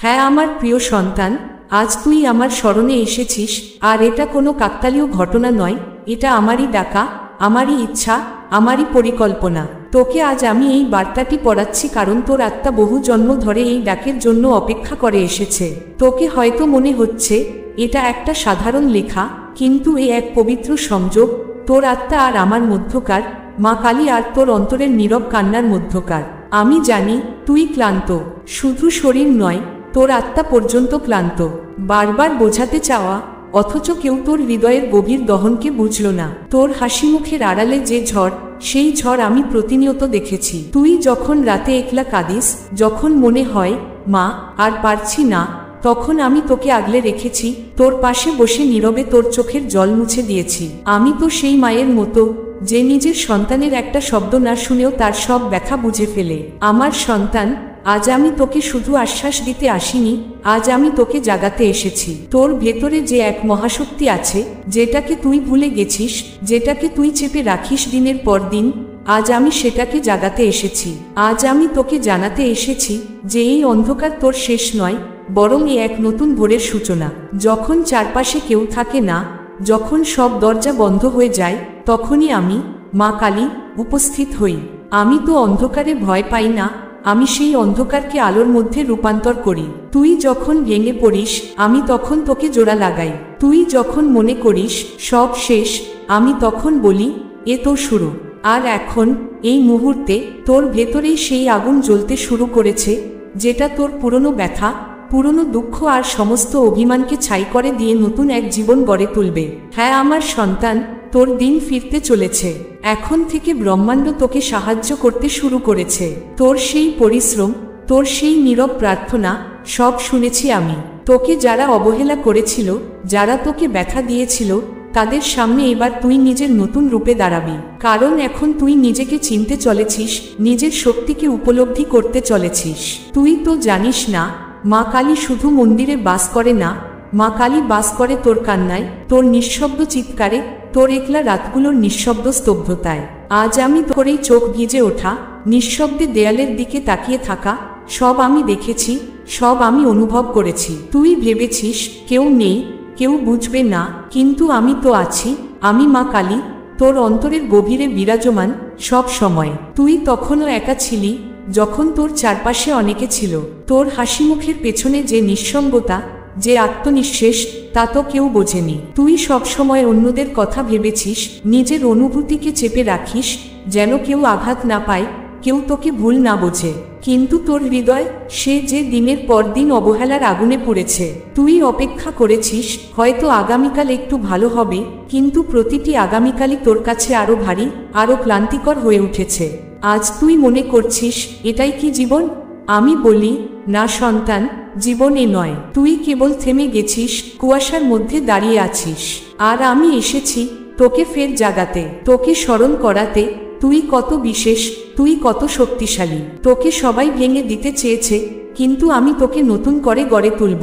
হ্যাঁ আমার প্রিয় সন্তান, আজ তুই আমার স্মরণে এসেছিস, আর এটা কোনো কাকতালীয় ঘটনা নয়, এটা আমারই ডাকা, আমারই ইচ্ছা, আমারই পরিকল্পনা। তোকে আজ আমি এই বার্তাটি পড়াচ্ছি কারণ তোর আত্মা বহু জন্ম ধরে এই ডাকের জন্য অপেক্ষা করে এসেছে। তোকে হয়তো মনে হচ্ছে এটা একটা সাধারণ লেখা, কিন্তু এ এক পবিত্র সংযোগ, তোর আত্মা আর আমার মধ্যকার, মা কালী আর তোর অন্তরের নীরব কান্নার মধ্যকার। আমি জানি তুই ক্লান্ত, শুধু শরীর নয়, তোর আত্মা পর্যন্ত ক্লান্ত। বারবার বোঝাতে চাওয়া, অথচ কেউ তোর হৃদয়ের গভীর দহনকে বুঝল না। তোর হাসি মুখের আড়ালে যে ঝড়, সেই ঝড় আমি প্রতিনিয়ত দেখেছি। তুই যখন রাতে একলা কাঁদিস, যখন মনে হয় মা আর পারছি না, তখন আমি তোকে আগলে রেখেছি, তোর পাশে বসে নীরবে তোর চোখের জল মুছে দিয়েছি। আমি তো সেই মায়ের মতো যে নিজের সন্তানের একটা শব্দ না শুনেও তার সব ব্যথা বুঝে ফেলে। আমার সন্তান, আজ আমি তোকে শুধু আশ্বাস দিতে আসিনি, আজ আমি তোকে জাগাতে এসেছি। তোর ভেতরে যে এক মহাশক্তি আছে, যেটাকে তুই ভুলে গেছিস, যেটাকে তুই চেপে রাখিস দিনের পর দিন, আজ আমি সেটাকে জাগাতে এসেছি। আজ আমি তোকে জানাতে এসেছি যে এই অন্ধকার তোর শেষ নয়, বরং এ এক নতুন ভোরের সূচনা। যখন চারপাশে কেউ থাকে না, যখন সব দরজা বন্ধ হয়ে যায়, তখনই আমি, মা কালী, উপস্থিত হই। আমি তো অন্ধকারে ভয় পাই না, আমি সেই অন্ধকারকে আলোর মধ্যে রূপান্তর করি। তুই যখন ভেঙে পড়িস, আমি তখন তোকে জোড়া লাগাই। তুই যখন মনে করিস সব শেষ, আমি তখন বলি এ তো শুরু। আর এখন এই মুহূর্তে তোর ভেতরেই সেই আগুন জ্বলতে শুরু করেছে, যেটা তোর পুরনো ব্যথা, পুরনো দুঃখ আর সমস্ত অভিমানকে ছাই করে দিয়ে নতুন এক জীবন গড়ে তুলবে। হ্যাঁ আমার সন্তান, তোর দিন ফিরতে চলেছে। এখন থেকে ব্রহ্মাণ্ড তোকে সাহায্য করতে শুরু করেছে। তোর সেই পরিশ্রম, তোর সেই নীরব প্রার্থনা, সব শুনেছি আমি। তোকে যারা অবহেলা করেছিল, যারা তোকে ব্যথা দিয়েছিল, তাদের সামনে এবার তুই নিজের নতুন রূপে দাঁড়াবি। কারণ এখন তুই নিজেকে চিনতে চলেছিস, নিজের শক্তিকে উপলব্ধি করতে চলেছিস। তুই তো জানিস না, মা কালী শুধু মন্দিরে বাস করে না, মা কালী বাস করে তোর কান্নায়, তোর নিঃশব্দ চিৎকারে, তোর একলা রাতগুলোর নিঃশব্দ স্তব্ধতায়। আজ আমি তোর এই চোখ ভিজে ওঠা, নিঃশব্দে দেয়ালের দিকে তাকিয়ে থাকা, সব আমি দেখেছি, সব আমি অনুভব করেছি। তুই ভেবেছিস কেউ নেই, কেউ বুঝবে না, কিন্তু আমি তো আছি। আমি মা কালী, তোর অন্তরের গভীরে বিরাজমান সব সময়। তুই তখনও একা ছিলি, যখন তোর চারপাশে অনেকে ছিল। তোর হাসি মুখের পেছনে যে নিঃসঙ্গতা, যে আত্মনিঃশেষ, তা তো কেউ বোঝেনি। তুই সবসময় অন্যদের কথা ভেবেছিস, নিজের অনুভূতিকে চেপে রাখিস, যেন কেউ আঘাত না পায়, কেউ তোকে ভুল না বোঝে। কিন্তু তোর হৃদয়, সে যে দিনের পর দিন অবহেলার আগুনে পড়েছে। তুই অপেক্ষা করেছিস হয়তো আগামীকাল একটু ভালো হবে, কিন্তু প্রতিটি আগামীকালই তোর কাছে আরো ভারী, আরো ক্লান্তিকর হয়ে উঠেছে। আজ তুই মনে করছিস এটাই কি জীবন? আমি বলি না সন্তান, জীবন এ নয়। তুই কেবল থেমে গেছিস, কুয়াশার মধ্যে দাঁড়িয়ে আছিস। আর আমি এসেছি তোকে ফের জাগাতে, তোকে স্মরণ করাতে তুই কত বিশেষ, তুই কত শক্তিশালী। তোকে সবাই ভেঙে দিতে চেয়েছে, কিন্তু আমি তোকে নতুন করে গড়ে তুলব।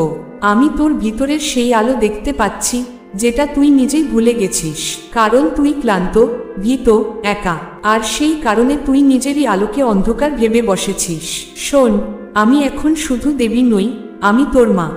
আমি তোর ভিতরের সেই আলো দেখতে পাচ্ছি, যেটা তুই নিজেই ভুলে গেছিস। কারণ তুই ক্লান্ত, ভীত, একা, আর সেই কারণে তুই নিজেরই আলোকে অন্ধকার ভেবে বসেছিস। শোন, আমি এখন শুধু দেবী নই, আমি তোর মা।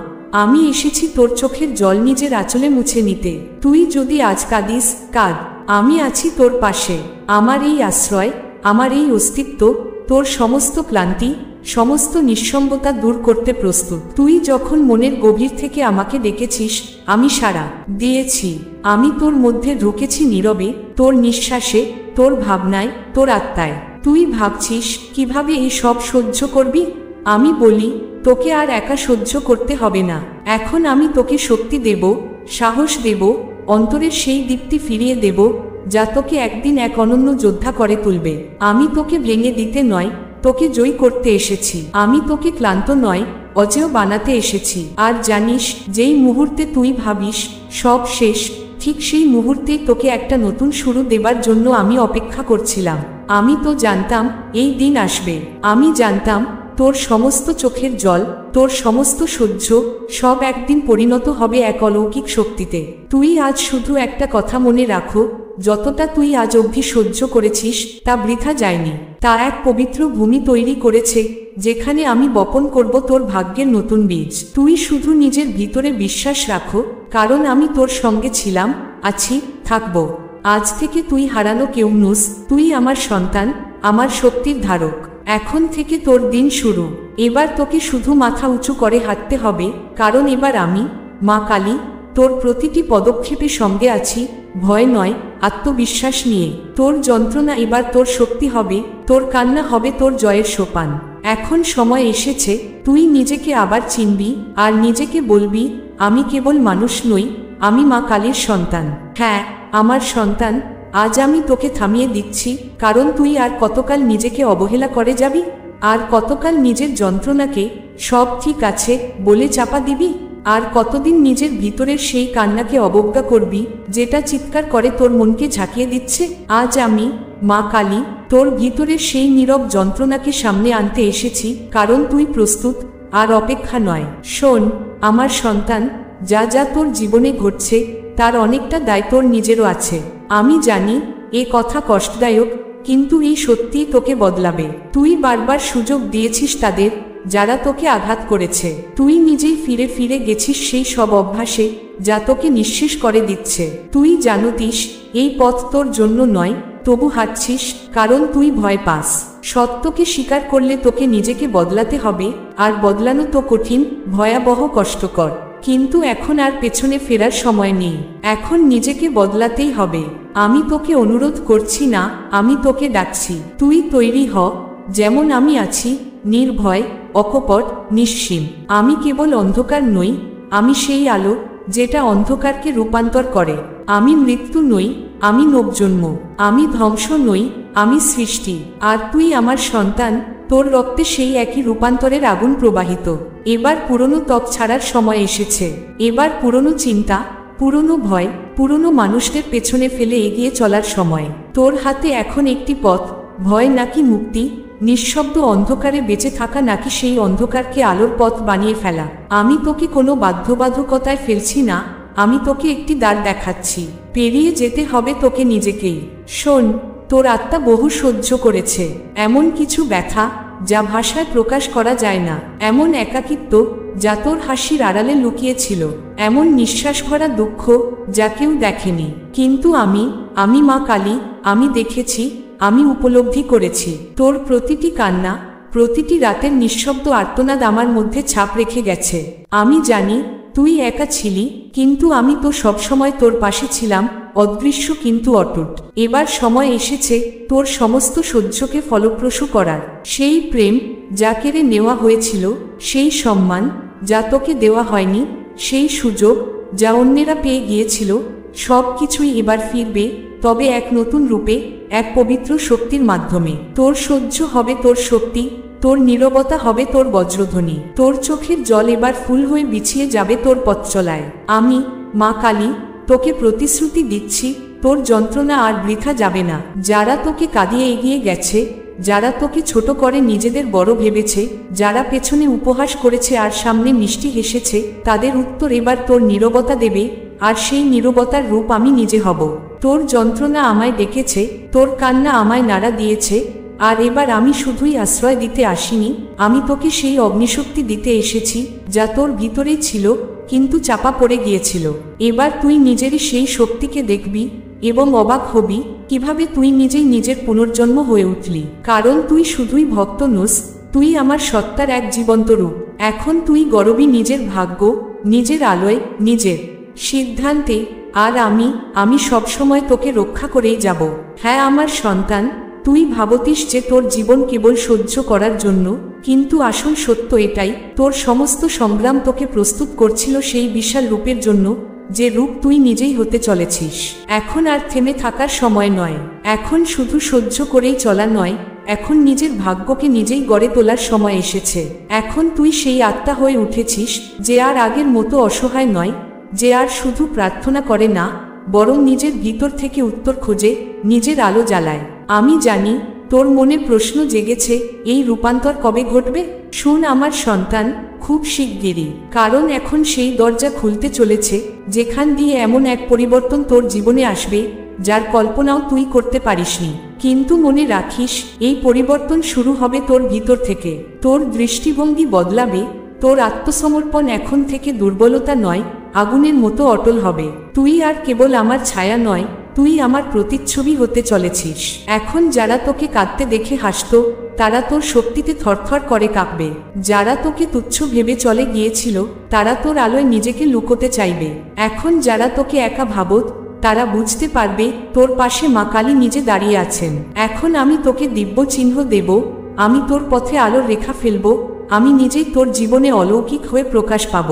আমি এসেছি তোর চোখের জল নিজের আঁচলে মুছে নিতে। তুই যদি আজ কাঁদিস, কাঁদ, আমি আছি তোর পাশে। আমার এই আশ্রয়, আমার এই অস্তিত্ব তোর সমস্ত ক্লান্তি, সমস্ত নিঃসঙ্গতা দূর করতে প্রস্তুত। তুই যখন মনের গভীর থেকে আমাকে ডেকেছিস, আমি সাড়া দিয়েছি। আমি তোর মধ্যে ঢুকেছি নীরবে, তোর নিঃশ্বাসে, তোর ভাবনায়, তোর আত্মায়। তুই ভাবছিস কিভাবে এই সব সহ্য করবি? আমি বলি তোকে আর একা সহ্য করতে হবে না। এখন আমি তোকে শক্তি দেব, সাহস দেব, অন্তরের সেই দীপ্তি ফিরিয়ে দেব, যা তোকে একদিন এক অনন্য যোদ্ধা করে তুলবে। আমি তোকে ভেঙে দিতে নয়, তোকে জয় করতে এসেছি। আমি তোকে ক্লান্ত নয়, অজেয় বানাতে এসেছি। আর জানিস, যেই মুহূর্তে তুই ভাবিস সব শেষ, ঠিক সেই মুহূর্তেই তোকে একটা নতুন শুরু দেবার জন্য আমি অপেক্ষা করছিলাম। আমি তো জানতাম এই দিন আসবে। আমি জানতাম তোর সমস্ত চোখের জল, তোর সমস্ত সহ্য, সব একদিন পরিণত হবে এক অলৌকিক শক্তিতে। তুই আজ শুধু একটা কথা মনে রাখো, যতটা তুই আজ অবধি সহ্য করেছিস তা বৃথা যায়নি। তা এক পবিত্র ভূমি তৈরি করেছে, যেখানে আমি বপন করব তোর ভাগ্যের নতুন বীজ। তুই শুধু নিজের ভিতরে বিশ্বাস রাখো, কারণ আমি তোর সঙ্গে ছিলাম, আছি, থাকব। আজ থেকে তুই হারানো কেউ নুস, তুই আমার সন্তান, আমার শক্তির ধারক। এখন থেকে তোর দিন শুরু। এবার তোকে শুধু মাথা উঁচু করে হাঁটতে হবে, কারণ এবার আমি, মা কালী, তোর প্রতিটি পদক্ষেপে সঙ্গে আছি। ভয় নয়, আত্মবিশ্বাস নিয়ে। তোর যন্ত্রণা এবার তোর শক্তি হবে, তোর কান্না হবে তোর জয়ের সোপান। এখন সময় এসেছে তুই নিজেকে আবার চিনবি, আর নিজেকে বলবি, আমি কেবল মানুষ নই, আমি মা কালীর সন্তান। হ্যাঁ, আমার সন্তান, আজ আমি তোকে থামিয়ে দিচ্ছি, কারণ তুই আর কতকাল নিজেকে অবহেলা করে যাবি? আর কতকাল নিজের যন্ত্রণাকে সব ঠিক আছে বলে চাপা দিবি? আর কতদিন নিজের ভিতরের সেই কান্নাকে অবজ্ঞা করবি, যেটা চিৎকার করে তোর মনকে ঝাঁকিয়ে দিচ্ছে? আজ আমি, মা কালী, তোর ভিতরের সেই নীরব যন্ত্রণাকে সামনে আনতে এসেছি, কারণ তুই প্রস্তুত, আর অপেক্ষা নয়। শোন আমার সন্তান, যা যা তোর জীবনে ঘটছে তার অনেকটা দায় তোর নিজেরও আছে। আমি জানি এ কথা কষ্টদায়ক, কিন্তু এই সত্যিই তোকে বদলাবে। তুই বারবার সুযোগ দিয়েছিস তাদের, যারা তোকে আঘাত করেছে। তুই নিজেই ফিরে ফিরে গেছিস সেই সব অভ্যাসে, যা তোকে নিঃশেষ করে দিচ্ছে। তুই জানতিস এই পথ তোর জন্য নয়, তবু হাঁটছিস, কারণ তুই ভয় পাস। সত্যকে স্বীকার করলে তোকে নিজেকে বদলাতে হবে, আর বদলানো তো কঠিন, ভয়াবহ, কষ্টকর। কিন্তু এখন আর পেছনে ফেরার সময় নেই। এখন নিজেকে বদলাতেই হবে। আমি তোকে অনুরোধ করছি না, আমি তোকে ডাকছি। তুই তৈরি হ, যেমন আমি আছি, নির্ভয়, অকপট, নিশ্চিম। আমি কেবল অন্ধকার নই, আমি সেই আলো যেটা অন্ধকারকে রূপান্তর করে। আমি মৃত্যু নই, আমি নবজন্ম। আমি ধ্বংস নই, আমি সৃষ্টি। আর তুই আমার সন্তান, তোর রক্তে সেই একই রূপান্তরের আগুন প্রবাহিত। এবার পুরনো ত্বক ছাড়ার সময় এসেছে। এবার পুরনো চিন্তা, পুরনো ভয়, পুরনো মানুষদের পেছনে ফেলে এগিয়ে চলার সময়। তোর হাতে এখন একটি পথ, ভয় নাকি মুক্তি, নিঃশব্দ অন্ধকারে বেঁচে থাকা নাকি সেই অন্ধকারকে আলোর পথ বানিয়ে ফেলা। আমি তোকে কোনো বাধ্যবাধকতায় ফেলছি না, আমি তোকে একটি দ্বার দেখাচ্ছি। পেরিয়ে যেতে হবে তোকে নিজেকেই। শোন, তোর আত্মা বহু সহ্য করেছে, এমন কিছু ব্যথা যা ভাষায় প্রকাশ করা যায় না, এমন একাকিত্ব যা তোর হাসির আড়ালে লুকিয়েছিল, এমন নিঃশ্বাস ভরা দুঃখ যা কেউ দেখেনি। কিন্তু আমি মা কালী, আমি দেখেছি, আমি উপলব্ধি করেছি। তোর প্রতিটি কান্না, প্রতিটি রাতের নিঃশব্দ আর্তনাদ আমার মধ্যে ছাপ রেখে গেছে। আমি জানি তুই একা ছিলি, কিন্তু আমি তো সবসময় তোর পাশে ছিলাম, অদৃশ্য কিন্তু অটুট। এবার সময় এসেছে তোর সমস্ত সহ্যকে ফলপ্রসূ করার। সেই প্রেম যা কেড়ে নেওয়া হয়েছিল, সেই সম্মান যা তোকে দেওয়া হয়নি, সেই সুযোগ যা অন্যেরা পেয়ে গিয়েছিল, সব কিছুই এবার ফিরবে, তবে এক নতুন রূপে, এক পবিত্র শক্তির মাধ্যমে। তোর সহ্য হবে তোর শক্তি, তোর নীরবতা হবে তোর বজ্রধ্বনি, তোর চোখের জল এবার ফুল হয়ে বিছিয়ে যাবে তোর পথ চলায়। আমি, মা কালী, তোকে প্রতিশ্রুতি দিচ্ছি, তোর যন্ত্রণা আর বৃথা যাবে না। যারা তোকে কাঁদিয়ে এগিয়ে গেছে, যারা তোকে ছোট করে নিজেদের বড় ভেবেছে, যারা পেছনে উপহাস করেছে আর সামনে মিষ্টি হেসেছে, তাদের উত্তর এবার তোর নীরবতা দেবে, আর সেই নীরবতার রূপ আমি নিজে হব। তোর যন্ত্রণা আমায় ডেকেছে, তোর কান্না আমায় নাড়া দিয়েছে, আর এবার আমি শুধুই আশ্রয় দিতে আসিনি, আমি তোকে সেই অগ্নিশক্তি দিতে এসেছি যা তোর ভিতরেই ছিল, কিন্তু চাপা পড়ে গিয়েছিল। এবার তুই নিজেরই সেই শক্তিকে দেখবি এবং অবাক হবি কিভাবে তুই নিজেই নিজের পুনর্জন্ম হয়ে উঠলি। কারণ তুই শুধুই ভক্ত নোস, তুই আমার সত্তার এক জীবন্ত রূপ। এখন তুই গর্বী নিজের ভাগ্য, নিজের আলোয়, নিজের সিদ্ধান্তে। আর আমি সবসময় তোকে রক্ষা করেই যাব। হ্যাঁ আমার সন্তান, তুই ভাবতিস যে তোর জীবন কেবল সহ্য করার জন্য, কিন্তু আসল সত্য এটাই, তোর সমস্ত সংগ্রাম তোকে প্রস্তুত করছিল সেই বিশাল রূপের জন্য, যে রূপ তুই নিজেই হতে চলেছিস। এখন আর থেমে থাকার সময় নয়, এখন শুধু সহ্য করেই চলা নয়, এখন নিজের ভাগ্যকে নিজেই গড়ে তোলার সময় এসেছে। এখন তুই সেই আত্মা হয়ে উঠেছিস যে আর আগের মতো অসহায় নয়, যে আর শুধু প্রার্থনা করে না, বরং নিজের ভিতর থেকে উত্তর খোঁজে, নিজের আলো জ্বালায়। আমি জানি তোর মনে প্রশ্ন জেগেছে, এই রূপান্তর কবে ঘটবে? শুন আমার সন্তান, খুব শিগগিরই। কারণ এখন সেই দরজা খুলতে চলেছে, যেখান দিয়ে এমন এক পরিবর্তন তোর জীবনে আসবে যার কল্পনাও তুই করতে পারিসনি। কিন্তু মনে রাখিস, এই পরিবর্তন শুরু হবে তোর ভিতর থেকে। তোর দৃষ্টিভঙ্গি বদলাবে, তোর আত্মসমর্পণ এখন থেকে দুর্বলতা নয়, আগুনের মতো অটল হবে। তুই আর কেবল আমার ছায়া নয়, তুই আমার প্রতিচ্ছবি হতে চলেছিস। এখন যারা তোকে কাঁদতে দেখে হাসত, তারা তোর শক্তিতে থরথর করে কাঁপবে। যারা তোকে তুচ্ছ ভেবে চলে গিয়েছিল, তারা তোর আলোয় নিজেকে লুকোতে চাইবে। এখন যারা তোকে একা ভাবত, তারা বুঝতে পারবে তোর পাশে মা কালী নিজে দাঁড়িয়ে আছেন। এখন আমি তোকে দিব্য চিহ্ন দেব, আমি তোর পথে আলোর রেখা ফেলব, আমি নিজেই তোর জীবনে অলৌকিক হয়ে প্রকাশ পাব।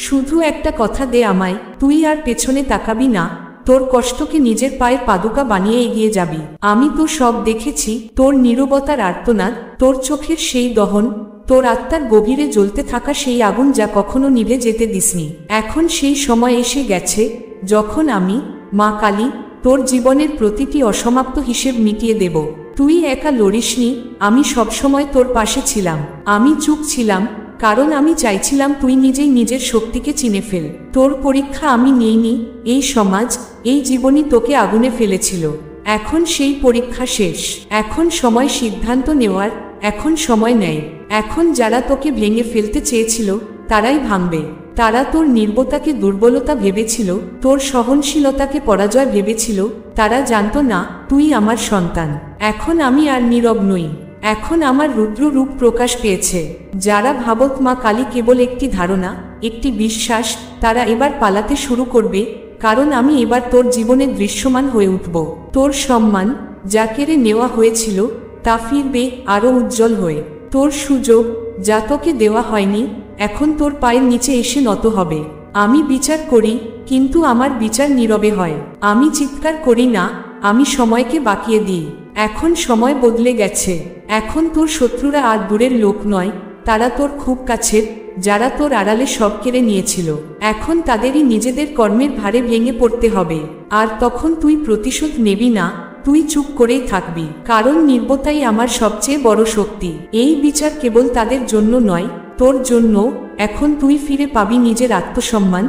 শুধু একটা কথা দে আমায়, তুই আর পেছনে তাকাবি না, তোর কষ্টকে নিজের পায়ের পাদুকা বানিয়ে এগিয়ে যাবি। আমি তো সব দেখেছি, তোর নীরবতার আর্তনাদ, তোর চোখের সেই দহন, তোর আত্মার গভীরে জ্বলতে থাকা সেই আগুন যা কখনো নিভে যেতে দিসনি। এখন সেই সময় এসে গেছে যখন আমি, মা কালী, তোর জীবনের প্রতিটি অসমাপ্ত হিসেব মিটিয়ে দেব। তুই একা লড়িসনি, আমি সবসময় তোর পাশে ছিলাম। আমি চুপ ছিলাম, কারণ আমি চাইছিলাম তুই নিজেই নিজের শক্তিকে চিনে ফেল। তোর পরীক্ষা আমি নিইনি, এই সমাজ, এই জীবনই তোকে আগুনে ফেলেছিল। এখন সেই পরীক্ষা শেষ। এখন সময় সিদ্ধান্ত নেওয়ার, এখন সময় নেয়। এখন যারা তোকে ভেঙে ফেলতে চেয়েছিল, তারাই ভাঙবে। তারা তোর নির্বতাকে দুর্বলতা ভেবেছিল, তোর সহনশীলতাকে পরাজয় ভেবেছিল। তারা জানতো না তুই আমার সন্তান। এখন আমি আর নীরব নই, এখন আমার রুদ্র রূপ প্রকাশ পেয়েছে। যারা ভাবত মা কালী কেবল একটি ধারণা, একটি বিশ্বাস, তারা এবার পালাতে শুরু করবে, কারণ আমি এবার তোর জীবনে দৃশ্যমান হয়ে উঠব। তোর সম্মান যা কেড়ে নেওয়া হয়েছিল, তা ফিরবে আরও উজ্জ্বল হয়ে। তোর সুযোগ যা তোকে দেওয়া হয়নি, এখন তোর পায়ের নিচে এসে নত হবে। আমি বিচার করি, কিন্তু আমার বিচার নীরবে হয়। আমি চিৎকার করি না, আমি সময়কে বাকিয়ে দিই। এখন সময় বদলে গেছে। এখন তোর শত্রুরা আর দূরের লোক নয়, তারা তোর খুব কাছের, যারা তোর আড়ালে সব কেড়ে নিয়েছিল। এখন তাদেরই নিজেদের কর্মের ভারে ভেঙে পড়তে হবে। আর তখন তুই প্রতিশোধ নেবি না, তুই চুপ করেই থাকবি, কারণ নির্বতাই আমার সবচেয়ে বড় শক্তি। এই বিচার কেবল তাদের জন্য নয়, তোর জন্য। এখন তুই ফিরে পাবি নিজের আত্মসম্মান,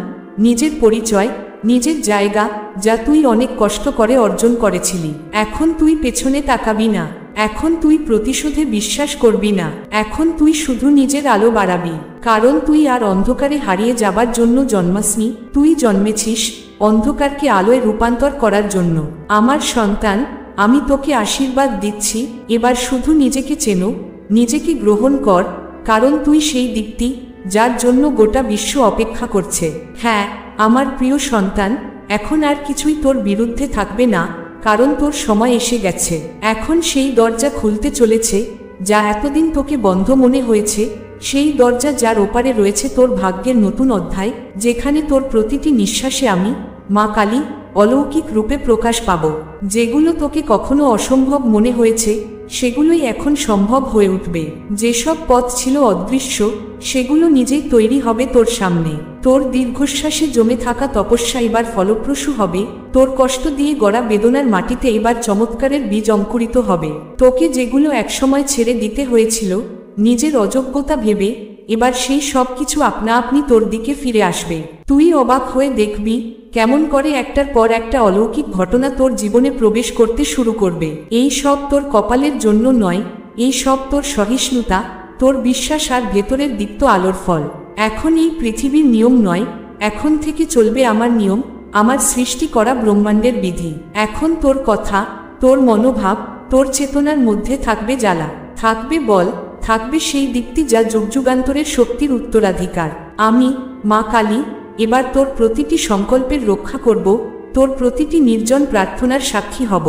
নিজের পরিচয়, নিজের জায়গা, যা তুই অনেক কষ্ট করে অর্জন করেছিলি। এখন তুই পেছনে তাকাবি না, এখন তুই প্রতিশোধে বিশ্বাস করবি না। এখন তুই শুধু নিজের আলো বাড়াবি, কারণ তুই আর অন্ধকারে হারিয়ে যাবার জন্য জন্মাসনি। তুই জন্মেছিস অন্ধকারকে আলোয় রূপান্তর করার জন্য। আমার সন্তান, আমি তোকে আশীর্বাদ দিচ্ছি, এবার শুধু নিজেকে চেনো, নিজেকে গ্রহণ কর, কারণ তুই সেই দীপ্তি যার জন্য গোটা বিশ্ব অপেক্ষা করছে। হ্যাঁ আমার প্রিয় সন্তান, এখন আর কিছুই তোর বিরুদ্ধে থাকবে না, কারণ তোর সময় এসে গেছে। এখন সেই দরজা খুলতে চলেছে যা এতদিন তোকে বন্ধ মনে হয়েছে, সেই দরজা যার ওপারে রয়েছে তোর ভাগ্যের নতুন অধ্যায়, যেখানে তোর প্রতিটি নিঃশ্বাসে আমি, মা কালী, অলৌকিক রূপে প্রকাশ পাব। যেগুলো তোকে কখনো অসম্ভব মনে হয়েছে, সেগুলোই এখন সম্ভব হয়ে উঠবে। যেসব পথ ছিল অদৃশ্য, সেগুলো নিজেই তৈরি হবে তোর সামনে। তোর দীর্ঘশ্বাসে জমে থাকা তপস্যা এবার ফলপ্রসূ হবে, তোর কষ্ট দিয়ে গড়া বেদনার মাটিতে এবার চমৎকারের বীজ অঙ্কুরিত হবে। তোকে যেগুলো একসময় ছেড়ে দিতে হয়েছিল নিজের অযোগ্যতা ভেবে, এবার সেই সব কিছু আপনা আপনি তোর দিকে ফিরে আসবে। তুই অবাক হয়ে দেখবি কেমন করে একটার পর একটা অলৌকিক ঘটনা তোর জীবনে প্রবেশ করতে শুরু করবে। এই সব তোর কপালের জন্য নয়, এই সব তোর সহিষ্ণুতা, তোর বিশ্বাস আর ভেতরের দীপ্ত আলোর ফল। এখন এই পৃথিবীর নিয়ম নয়, এখন থেকে চলবে আমার নিয়ম, আমার সৃষ্টি করা ব্রহ্মাণ্ডের বিধি। এখন তোর কথা, তোর মনোভাব, তোর চেতনার মধ্যে থাকবে জ্বালা, থাকবে বল, থাকবে সেই দীপ্তি যা যুগযুগান্তরের শক্তির উত্তরাধিকার। আমি, মা কালী, এবার তোর প্রতিটি সংকল্পের রক্ষা করব, তোর প্রতিটি নির্জন প্রার্থনার সাক্ষী হব।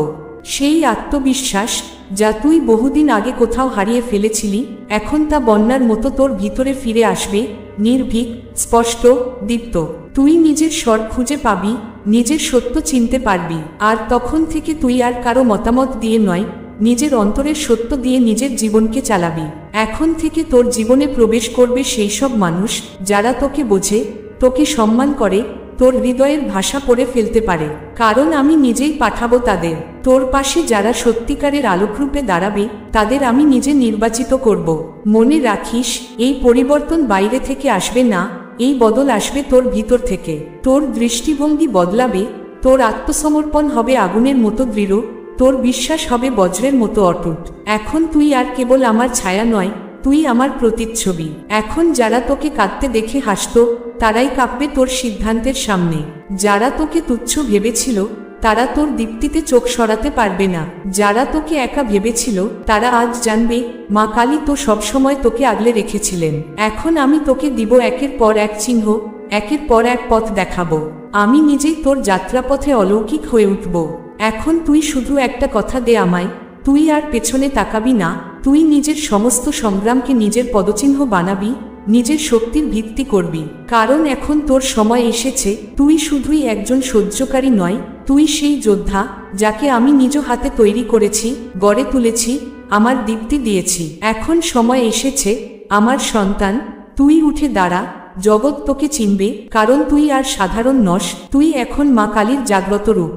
সেই আত্মবিশ্বাস যা তুই বহুদিন আগে কোথাও হারিয়ে ফেলেছিলি, এখন তা বন্যার মতো তোর ভিতরে ফিরে আসবে, নির্ভীক, স্পষ্ট, দীপ্ত। তুই নিজের স্বর খুঁজে পাবি, নিজের সত্য চিনতে পারবি। আর তখন থেকে তুই আর কারো মতামত দিয়ে নয়, নিজের অন্তরের সত্য দিয়ে নিজের জীবনকে চালাবি। এখন থেকে তোর জীবনে প্রবেশ করবে সেই সব মানুষ যারা তোকে বোঝে, তোকে সম্মান করে, তোর হৃদয়ের ভাষা পড়ে ফেলতে পারে, কারণ আমি নিজেই পাঠাবো তাদের। তোর পাশে যারা সত্যিকারের আলোকরূপে দাঁড়াবে, তাদের আমি নিজে নির্বাচিত করব। মনে রাখিস, এই পরিবর্তন বাইরে থেকে আসবে না, এই বদল আসবে তোর ভিতর থেকে। তোর দৃষ্টিভঙ্গি বদলাবে, তোর আত্মসমর্পণ হবে আগুনের মতো দৃঢ়, তোর বিশ্বাস হবে বজ্রের মতো অটুট। এখন তুই আর কেবল আমার ছায়া নয়, তুই আমার প্রতিচ্ছবি। এখন যারা তোকে কাঁদতে দেখে হাসত, তারাই কাঁপবে তোর সিদ্ধান্তের সামনে। যারা তোকে তুচ্ছ ভেবেছিল, তারা তোর দীপ্তিতে চোখ সরাতে পারবে না। যারা তোকে একা ভেবেছিল, তারা আজ জানবে মা কালী তো সবসময় তোকে আগলে রেখেছিলেন। এখন আমি তোকে দিব একের পর এক চিহ্ন, একের পর এক পথ দেখাবো। আমি নিজেই তোর যাত্রাপথে অলৌকিক হয়ে উঠব। এখন তুই শুধু একটা কথা দে আমায়, তুই আর পেছনে তাকাবি না। তুই নিজের সমস্ত সংগ্রামকে নিজের পদচিহ্ন বানাবি, নিজের শক্তির ভিত্তি করবি। কারণ এখন তোর সময় এসেছে। তুই শুধুই একজন সহ্যকারী নয়, তুই সেই যোদ্ধা যাকে আমি নিজ হাতে তৈরি করেছি, গড়ে তুলেছি, আমার দীপ্তি দিয়েছি। এখন সময় এসেছে আমার সন্তান, তুই উঠে দাঁড়া। জগৎ তোকে চিনবে, কারণ তুই আর সাধারণ নস, তুই এখন মা কালীর জাগ্রত রূপ।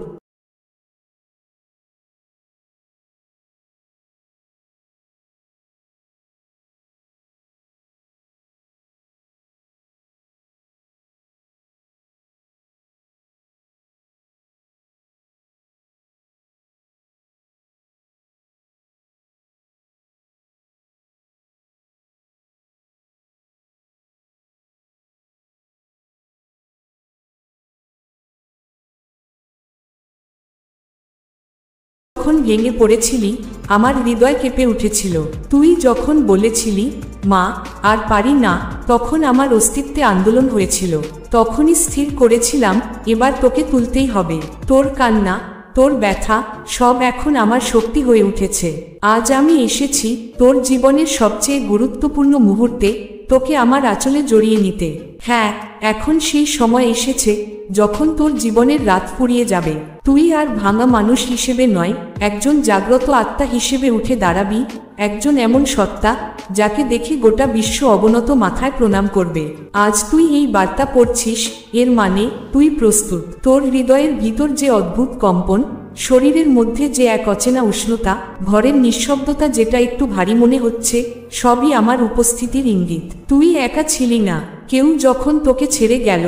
যখন ভেঙে পড়েছিলি, আমার হৃদয় কেঁপে উঠেছিল। তুই যখন বলেছিলি মা আর পারি না, তখন আমার অস্তিত্বে আন্দোলন হয়েছিল। তখনই স্থির করেছিলাম এবার তোকে তুলতেই হবে। তোর কান্না, তোর ব্যথা, সব এখন আমার শক্তি হয়ে উঠেছে। আজ আমি এসেছি তোর জীবনের সবচেয়ে গুরুত্বপূর্ণ মুহূর্তে তোকে আমার আঁচলে জড়িয়ে নিতে। হ্যাঁ, এখন সেই সময় এসেছে যখন তোর জীবনের রাত ফুরিয়ে যাবে। তুই আর ভাঙা মানুষ হিসেবে নয়, একজন জাগ্রত আত্মা হিসেবে উঠে দাঁড়াবি। একজন এমন সত্তা যাকে দেখে গোটা বিশ্ব অবনত মাথায় প্রণাম করবে। আজ তুই এই বার্তা পড়ছিস, এর মানে তুই প্রস্তুত। তোর হৃদয়ের ভিতর যে অদ্ভুত কম্পন, শরীরের মধ্যে যে এক অচেনা উষ্ণতা, ঘরের নিঃশব্দতা যেটা একটু ভারী মনে হচ্ছে, সবই আমার উপস্থিতির ইঙ্গিত। তুই একা ছিলি না। কেউ যখন তোকে ছেড়ে গেল,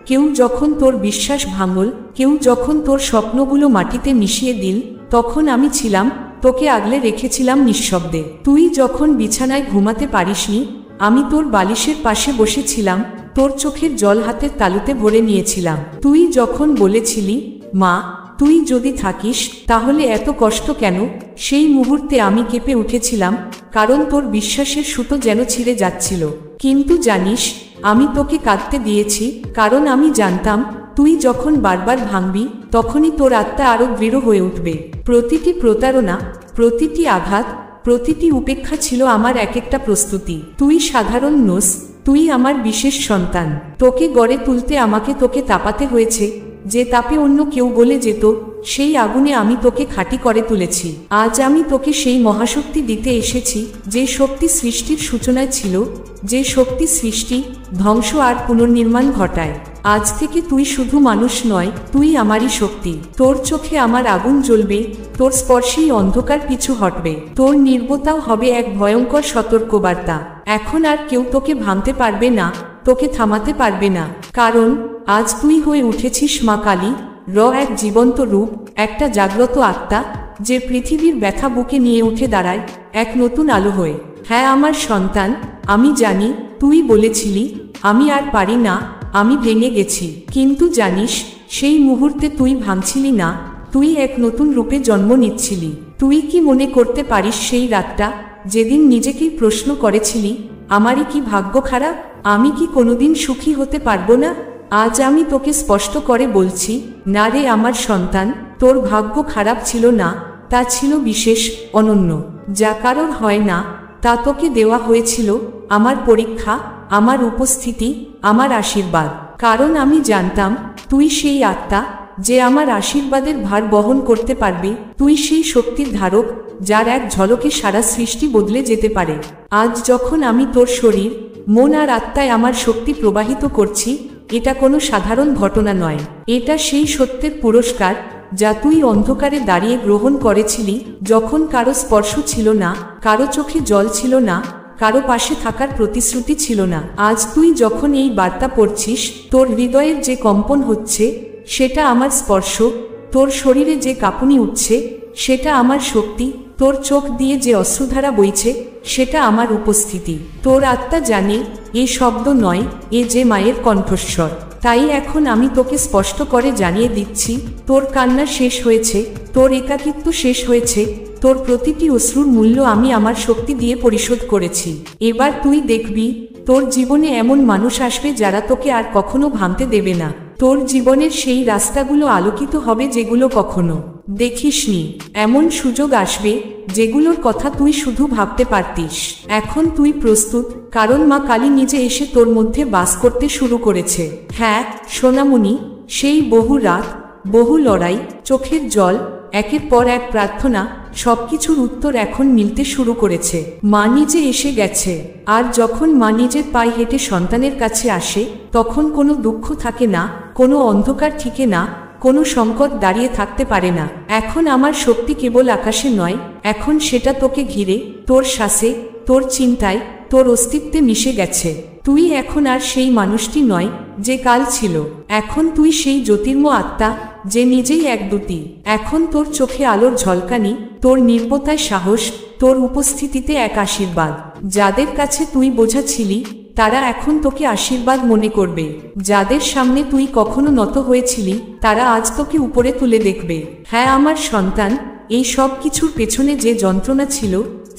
কেউ যখন তোর বিশ্বাস ভাঙল, কেউ যখন তোর স্বপ্নগুলো মাটিতে মিশিয়ে দিল, তখন আমি ছিলাম, তোকে আগলে রেখেছিলাম নিঃশব্দে। তুই যখন বিছানায় ঘুমাতে পারিসনি, আমি তোর বালিশের পাশে বসেছিলাম, তোর চোখের জল হাতের তালুতে ভরে নিয়েছিলাম। তুই যখন বলেছিলি মা তুই যদি থাকিস তাহলে এত কষ্ট কেন, সেই মুহূর্তে আমি কেঁপে উঠেছিলাম, কারণ তোর বিশ্বাসের সুতো যেন ছিঁড়ে যাচ্ছিল। কিন্তু জানিস, আমি তোকে কাঁদতে দিয়েছি, কারণ আমি জানতাম তুই যখন বারবার ভাঙবি, তখনই তোর আত্মা আরো দৃঢ় হয়ে উঠবে। প্রতিটি প্রতারণা, প্রতিটি আঘাত, প্রতিটি উপেক্ষা ছিল আমার এক একটা প্রস্তুতি। তুই সাধারণ নোস, তুই আমার বিশেষ সন্তান। তোকে গড়ে তুলতে আমাকে তোকে তাপাতে হয়েছে। যে তাপে অন্য কেউ গলে যেত, সেই আগুনে আমি তোকে খাঁটি করে তুলেছি। আজ আমি তোকে সেই মহাশক্তি দিতে এসেছি, যে শক্তি সৃষ্টির সূচনায় ছিল, যে শক্তি সৃষ্টি, ধ্বংস আর পুনর্নির্মাণ ঘটায়। আজ থেকে তুই শুধু মানুষ নয়, তুই আমারই শক্তি। তোর চোখে আমার আগুন জ্বলবে, তোর স্পর্শেই অন্ধকার পিছু হটবে, তোর নির্বতাও হবে এক ভয়ঙ্কর সতর্কবার্তা। এখন আর কেউ তোকে ভাঙতে পারবে না, তোকে থামাতে পারবে না, কারণ আজ তুই হয়ে উঠেছিস মা কালী, এক জীবন্ত রূপ, একটা জাগ্রত আত্মা, যে পৃথিবীর ব্যথা বুকে নিয়ে উঠে দাঁড়ায় এক নতুন আলো হয়ে। হ্যাঁ আমার সন্তান, আমি জানি তুই বলেছিলি আমি আর পারি না, আমি ভেঙে গেছি। কিন্তু জানিস, সেই মুহূর্তে তুই ভাঙছিলি না, তুই এক নতুন রূপে জন্ম নিচ্ছিলি। তুই কি মনে করতে পারিস সেই রাতটা, যেদিন নিজেকেই প্রশ্ন করেছিলি আমারই কি ভাগ্য খারাপ, আমি কি কোনোদিন সুখী হতে পারবো না? আজ আমি তোকে স্পষ্ট করে বলছি, না রে আমার সন্তান, তোর ভাগ্য খারাপ ছিল না, তা ছিল বিশেষ, অনন্য। যা কারোর হয় না, তা তোকে দেওয়া হয়েছিল, আমার পরীক্ষা, আমার উপস্থিতি, আমার আশীর্বাদ। কারণ আমি জানতাম তুই সেই আত্মা যে আমার আশীর্বাদের ভার বহন করতে পারবে। তুই সেই শক্তির ধারক, যার এক ঝলকে সারা সৃষ্টি বদলে যেতে পারে। আজ যখন আমি তোর শরীর, মন আর আত্মায় আমার শক্তি প্রবাহিত করছি, এটা কোনো সাধারণ ঘটনা নয়। এটা সেই সত্যের পুরস্কার যা তুই অন্ধকারে দাঁড়িয়ে গ্রহণ করেছিলি, যখন কারো স্পর্শ ছিল না, কারো চোখে জল ছিল না, কারো পাশে থাকার প্রতিশ্রুতি ছিল না। আজ তুই যখন এই বার্তা পড়ছিস, তোর হৃদয়ের যে কম্পন হচ্ছে সেটা আমার স্পর্শ, তোর শরীরে যে কাঁপুনি উঠছে সেটা আমার শক্তি। তোর চোখ দিয়ে যে অশ্রুধারা বইছে সেটা আমার উপস্থিতি। তোর আত্মা জানে এ শব্দ নয়, এ যে মায়ের কণ্ঠস্বর। তাই এখন আমি তোকে স্পষ্ট করে জানিয়ে দিচ্ছি, তোর কান্না শেষ হয়েছে, তোর একাকিত্ব শেষ হয়েছে, তোর প্রতিটি অশ্রুর মূল্য আমি আমার শক্তি দিয়ে পরিশোধ করেছি। এবার তুই দেখবি তোর জীবনে এমন মানুষ আসবে যারা তোকে আর কখনো ভাঙতে দেবে না। তোর জীবনের সেই রাস্তাগুলো আলোকিত হবে যেগুলো কখনো দেখিসনি। এমন সুযোগ আসবে যেগুলোর কথা তুই শুধু ভাবতে পারতিস। এখন তুই প্রস্তুত, কারণ মা কালী নিজে এসে তোর মধ্যে বাস করতে শুরু করেছে। হ্যাঁ সোনামণি, সেই বহু রাত, বহু লড়াই, চোখের জল, একের পর এক প্রার্থনা, সবকিছুর উত্তর এখন মিলতে শুরু করেছে। মা নিজে এসে গেছে। আর যখন মা নিজের পায়ে হেঁটে সন্তানের কাছে আসে, তখন কোনো দুঃখ থাকে না, কোনো অন্ধকার ঠিকে না, কোনো সংকট দাঁড়িয়ে থাকতে পারে না। এখন আমার শক্তি কেবল আকাশে নয়, এখন সেটা তোকে ঘিরে, তোর শ্বাসে, তোর চিন্তায়, তোর অস্তিত্বে মিশে গেছে। তুই এখন আর সেই মানুষটি নয় যে কাল ছিল। এখন তুই সেই জ্যোতির্ময় আত্মা যে নিজেই এক দুটি। এখন তোর চোখে আলোর ঝলকানি, তোর নির্বতায় সাহস, তোর উপস্থিতিতে এক আশীর্বাদ। যাদের কাছে তুই বোঝা ছিলি তারা এখন তোকে আশীর্বাদ মনে করবে। যাদের সামনে তুই কখনো নত হয়েছিলি তারা আজ তোকে উপরে তুলে দেখবে। হ্যাঁ আমার সন্তান, এই সব কিছুর পেছনে যে যন্ত্রণা ছিল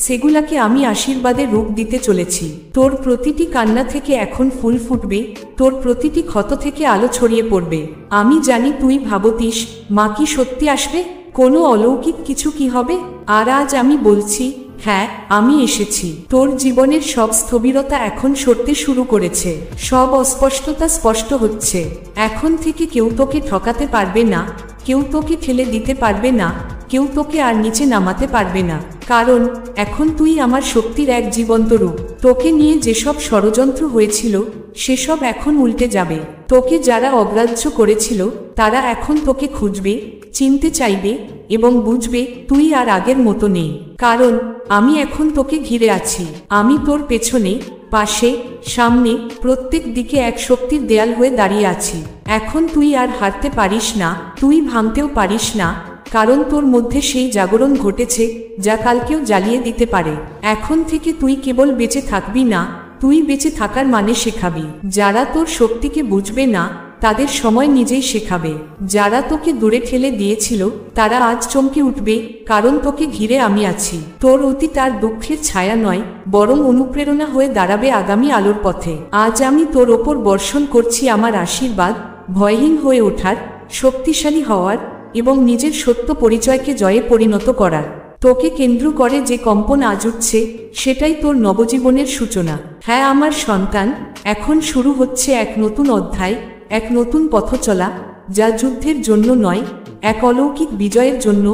সেগুলাকে আমি আশীর্বাদের রূপ দিতে চলেছি। তোর প্রতিটি কান্না থেকে এখন ফুল ফুটবে, তোর প্রতিটি ক্ষত থেকে আলো ছড়িয়ে পড়বে। আমি জানি তুই ভাবতিস মা কি সত্যি আসবে, কোনো অলৌকিক কিছু কি হবে? আর আজ আমি বলছি, হ্যাঁ আমি এসেছি। তোর জীবনের সব স্থবিরতা এখন সরতে শুরু করেছে, সব অস্পষ্টতা স্পষ্ট হচ্ছে। এখন থেকে কেউ তোকে ঠকাতে পারবে না, কেউ তোকে ঠেলে দিতে পারবে না, কেউ তোকে আর নিচে নামাতে পারবে না। কারণ এখন তুই আমার শক্তির এক জীবন্ত রূপ। তোকে নিয়ে যেসব ষড়যন্ত্র হয়েছিল সেসব এখন উল্টে যাবে। তোকে যারা অগ্রাহ্য করেছিল তারা এখন তোকে খুঁজবে, চিনতে চাইবে এবং বুঝবে তুই আর আগের মতো নেই। কারণ আমি এখন তোকে ঘিরে আছি। আমি তোর পেছনে, পাশে, সামনে, প্রত্যেক দিকে এক শক্তির দেয়াল হয়ে দাঁড়িয়ে আছি। এখন তুই আর হারতে পারিস না, তুই ভাঙতেও পারিস না, কারণ তোর মধ্যে সেই জাগরণ ঘটেছে যা কালকেও জ্বালিয়ে দিতে পারে। এখন থেকে তুই কেবল বেঁচে থাকবি না, তুই বেঁচে থাকার মানে শেখাবি। যারা তোর শক্তিকে বুঝবে না তাদের সময় নিজেই শেখাবে। যারা তোকে দূরে ঠেলে দিয়েছিল তারা আজ চমকে উঠবে, কারণ তোকে ঘিরে আমি আছি। তোর অতীত আর দুঃখের ছায়া নয়, বরং অনুপ্রেরণা হয়ে দাঁড়াবে আগামী আলোর পথে। আজ আমি তোর ওপর বর্ষণ করছি আমার আশীর্বাদ, ভয়হীন হয়ে ওঠার, শক্তিশালী হওয়ার এবং নিজের সত্য পরিচয়কে জয়ে পরিণত করার। তোকে কেন্দ্র করে যে কম্পন আজ উঠছে সেটাই তোর নবজীবনের সূচনা। হ্যাঁ আমার সন্তান, এখন শুরু হচ্ছে এক নতুন অধ্যায়, এক নতুন পথ চলা, যা যুদ্ধের জন্য নয়, এক অলৌকিক বিজয়ের জন্য,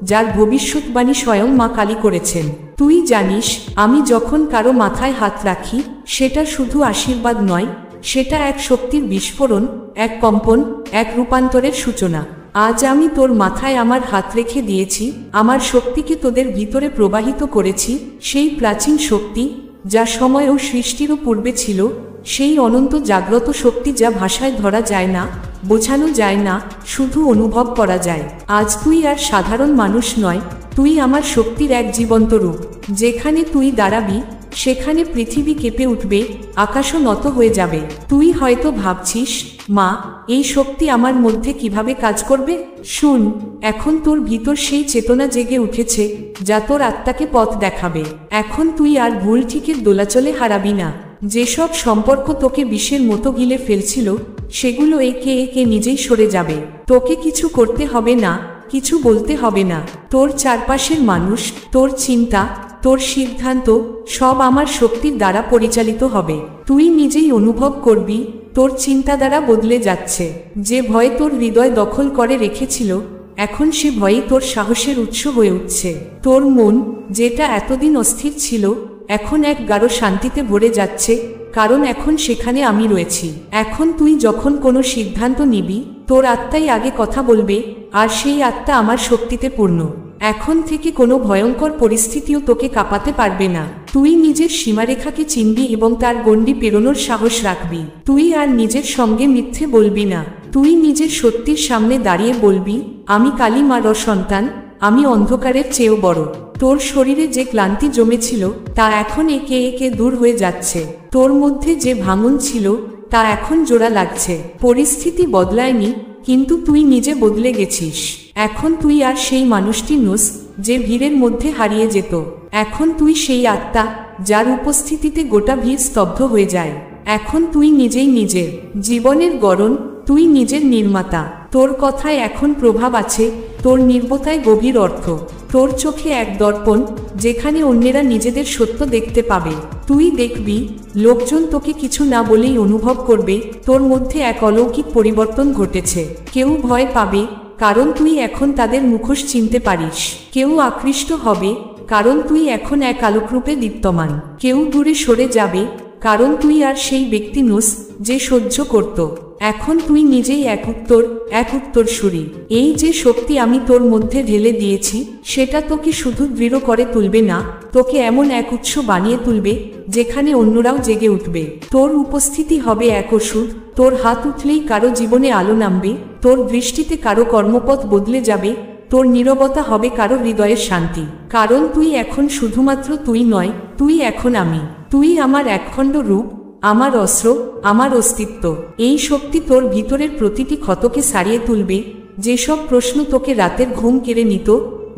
যার ভবিষ্যৎবাণী স্বয়ং মা কালী করেছেন। তুই জানিস আমি যখন কারো মাথায় হাত রাখি সেটা শুধু আশীর্বাদ নয়, সেটা এক শক্তির বিস্ফোরণ, এক কম্পন, এক রূপান্তরের সূচনা। আজ আমি তোর মাথায় আমার হাত রেখে দিয়েছি, আমার শক্তিকে তোদের ভিতরে প্রবাহিত করেছি, সেই প্রাচীন শক্তি যা সময় ও সৃষ্টিরও পূর্বে ছিল, সেই অনন্ত জাগ্রত শক্তি যা ভাষায় ধরা যায় না, বোঝানো যায় না, শুধু অনুভব করা যায়। আজ তুই আর সাধারণ মানুষ নয়, তুই আমার শক্তির এক জীবন্ত রূপ। যেখানে তুই দাঁড়াবি সেখানে পৃথিবী কেঁপে উঠবে, আকাশও নত হয়ে যাবে। তুই হয়তো ভাবছিস মা, এই শক্তি আমার মধ্যে কিভাবে কাজ করবে? শুন, এখন তোর ভিতর সেই চেতনা জেগে উঠেছে যা তোর আত্মাকে পথ দেখাবে। এখন তুই আর ভুল ঠিকের দোলাচলে হারাবি না। যেসব সম্পর্ক তোকে বিষের মতো গিলে ফেলছিল সেগুলো একে একে নিজেই সরে যাবে। তোকে কিছু করতে হবে না, কিছু বলতে হবে না। তোর চারপাশের মানুষ, তোর চিন্তা, তোর সিদ্ধান্ত সব আমার শক্তির দ্বারা পরিচালিত হবে। তুই নিজেই অনুভব করবি তোর চিন্তাধারা বদলে যাচ্ছে। যে ভয় তোর হৃদয় দখল করে রেখেছিল এখন সে ভয়ই তোর সাহসের উৎস হয়ে উঠছে। তোর মন যেটা এতদিন অস্থির ছিল এখন এক গাঢ় শান্তিতে ভরে যাচ্ছে, কারণ এখন সেখানে আমি রয়েছি। এখন তুই যখন কোনো সিদ্ধান্ত নিবি তোর আত্মাই আগে কথা বলবে, আর সেই আত্মা আমার শক্তিতে পূর্ণ। এখন থেকে কোনো ভয়ঙ্কর পরিস্থিতিও তোকে কাঁপাতে পারবে না। তুই নিজের সীমারেখাকে চিনবি এবং তার গণ্ডি পেরোনোর সাহস রাখবি। তুই আর নিজের সঙ্গে মিথ্যে বলবি না। তুই নিজের সত্যির সামনে দাঁড়িয়ে বলবি, আমি কালী মার সন্তান, আমি অন্ধকারের চেয়েও বড়। তোর শরীরে যে ক্লান্তি জমেছিল তা এখন একে একে দূর হয়ে যাচ্ছে। তোর মধ্যে যে ভাঙন ছিল তা এখন জোড়া লাগছে। পরিস্থিতি বদলায়নি, কিন্তু তুই নিজে বদলে গেছিস। এখন তুই আর সেই মানুষটি নোস যে ভিড়ের মধ্যে হারিয়ে যেত। এখন তুই সেই আত্মা যার উপস্থিতিতে গোটা ভিড় স্তব্ধ হয়ে যায়। এখন তুই নিজেই নিজের জীবনের গড়ন, তুই নিজের নির্মাতা। তোর কথায় এখন প্রভাব আছে, তোর নির্বতায় গভীর অর্থ। তোর চোখে এক দর্পণ, যেখানে অন্যেরা নিজেদের সত্য দেখতে পাবে। তুই দেখবি লোকজন তোকে কিছু না বলেই অনুভব করবে তোর মধ্যে এক অলৌকিক পরিবর্তন ঘটেছে। কেউ ভয় পাবে, কারণ তুই এখন তাদের মুখোশ চিনতে পারিস। কেউ আকৃষ্ট হবে, কারণ তুই এখন এক আলোকরূপে দীপ্তমান। কেউ দূরে সরে যাবে, কারণ তুই আর সেই ব্যক্তি নোস যে সহ্য করত। এখন তুই নিজেই এক উত্তরসূরি। এই যে শক্তি আমি তোর মধ্যে ঢেলে দিয়েছি সেটা তোকে শুধু দৃঢ় করে তুলবে না, তোকে এমন এক উৎস বানিয়ে তুলবে যেখানে অন্যরাও জেগে উঠবে। তোর উপস্থিতি হবে এক ওষুধ। তোর হাত উঠলেই কারো জীবনে আলো নামবে, তোর দৃষ্টিতে কারো কর্মপথ বদলে যাবে, তোর নীরবতা হবে কারো হৃদয়ের শান্তি। কারণ তুই এখন শুধুমাত্র তুই নয়, তুই এখন আমি। তুই আমার একখণ্ড রূপ, আমার অস্ত্র, আমার অস্তিত্ব। এই শক্তি তোর ভিতরের প্রতিটি ক্ষতকে সারিয়ে তুলবে। যেসব প্রশ্ন তোকে রাতের ঘুম কেড়ে নিত,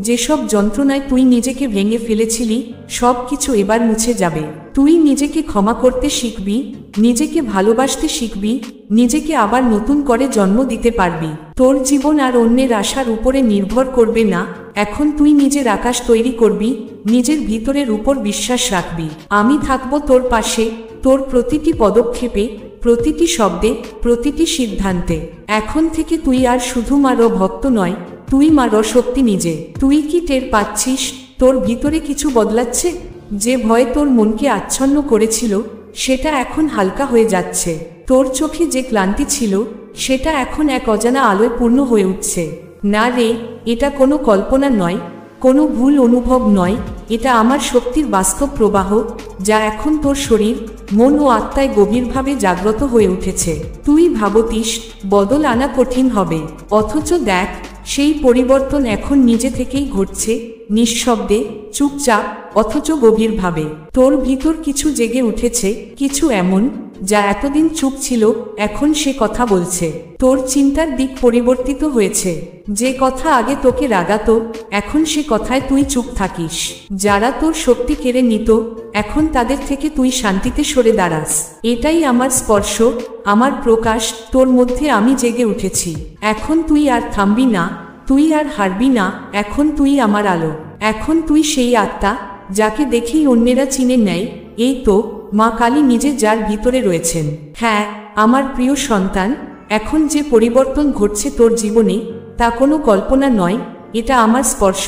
যেসব যন্ত্রণায় তুই নিজেকে ভেঙে ফেলেছিলি, সব কিছু এবার মুছে যাবে। তুই নিজেকে ক্ষমা করতে শিখবি, নিজেকে ভালোবাসতে শিখবি, নিজেকে আবার নতুন করে জন্ম দিতে পারবি। তোর জীবন আর অন্যের আশার উপরে নির্ভর করবে না। এখন তুই নিজের আকাশ তৈরি করবি, নিজের ভিতরের উপর বিশ্বাস রাখবি। আমি থাকবো তোর পাশে, তোর প্রতিটি পদক্ষেপে, প্রতিটি শব্দে, প্রতিটি সিদ্ধান্তে। এখন থেকে তুই আর শুধু মারো ভক্ত নয়, তুই মারো শক্তি নিজে। তুই কি টের পাচ্ছিস তোর ভিতরে কিছু বদলাচ্ছে? যে ভয় তোর মনকে আচ্ছন্ন করেছিল সেটা এখন হালকা হয়ে যাচ্ছে। তোর চোখে যে ক্লান্তি ছিল সেটা এখন এক অজানা আলোয় পূর্ণ হয়ে উঠছে। না রে, এটা কোনো কল্পনা নয়, কোনো ভুল অনুভব নয়, এটা আমার শক্তির বাস্তব প্রবাহ, যা এখন তোর শরীর, মন ও আত্মায় গভীরভাবে জাগ্রত হয়ে উঠেছে। তুই ভাবতিস বদল আনা কঠিন হবে, অথচ দেখ সেই পরিবর্তন এখন নিজে থেকেই ঘটছে, নিঃশব্দে, চুপচাপ, অথচ গভীরভাবে। তোর ভিতর কিছু জেগে উঠেছে, কিছু এমন যা এতদিন চুপ ছিল, এখন সে কথা বলছে। তোর চিন্তার দিক পরিবর্তিত হয়েছে। যে কথা আগে তোকে রাগাতো, এখন সে কথায় তুই চুপ থাকিস। যারা তোর শক্তি কেড়ে নিত, এখন তাদের থেকে তুই শান্তিতে সরে দাঁড়াস। এটাই আমার স্পর্শ, আমার প্রকাশ। তোর মধ্যে আমি জেগে উঠেছি। এখন তুই আর থামবি না, তুই আর হারবি না। এখন তুই আমার আলো। এখন তুই সেই আত্মা যাকে দেখেই অন্যেরা চিনে নেয়, এই তো মা কালী নিজে যার ভিতরে রয়েছেন। হ্যাঁ আমার প্রিয় সন্তান, এখন যে পরিবর্তন ঘটছে তোর জীবনে তা কোনো কল্পনা নয়, এটা আমার স্পর্শ,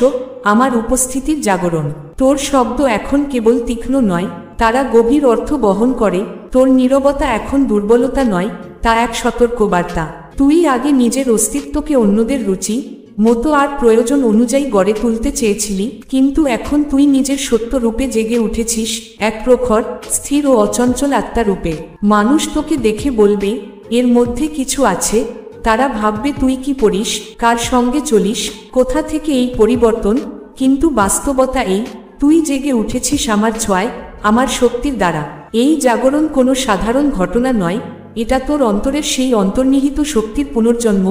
আমার উপস্থিতির জাগরণ। তোর শব্দ এখন কেবল তীক্ষ্ণ নয়, তারা গভীর অর্থ বহন করে। তোর নীরবতা এখন দুর্বলতা নয়, তা এক সতর্কবার্তা। তুই আগে নিজের অস্তিত্বকে অন্যদের রুচি মতো আর প্রয়োজন অনুযায়ী গড়ে তুলতে চেয়েছিলি, কিন্তু এখন তুই নিজের সত্য রূপে জেগে উঠেছিস, এক প্রখর, স্থির ও অচঞ্চল আত্মা রূপে। মানুষ তোকে দেখে বলবে এর মধ্যে কিছু আছে। তারা ভাববে তুই কি পড়িস, কার সঙ্গে চলিস, কোথা থেকে এই পরিবর্তন। কিন্তু বাস্তবতা এই, তুই জেগে উঠেছিস আমার ছোঁয়ায়, আমার শক্তির দ্বারা। এই জাগরণ কোনো সাধারণ ঘটনা নয়, এটা তোর অন্তরের সেই অন্তর্নিহিত শক্তির পুনর্জন্ম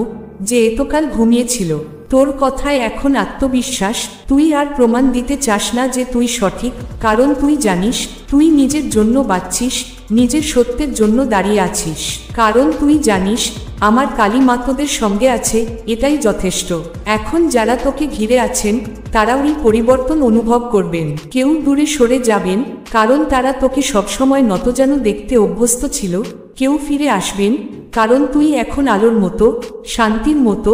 যে এতকাল ঘুমিয়েছিল। তোর কথায় এখন আত্মবিশ্বাস। তুই আর প্রমাণ দিতে চাস না যে তুই সঠিক, কারণ তুই জানিস তুই নিজের জন্য বাঁচছিস, নিজের সত্যের জন্য দাঁড়িয়ে আছিস। কারণ তুই জানিস আমার কালী মা তোদের সঙ্গে আছে, এটাই যথেষ্ট। এখন যারা তোকে ঘিরে আছেন তারাও এই পরিবর্তন অনুভব করবেন। কেউ দূরে সরে যাবেন, কারণ তারা তোকে সবসময় নতজানু দেখতে অভ্যস্ত ছিল। কেউ ফিরে আসবেন, কারণ তুই এখন আলোর মতো, শান্তির মতো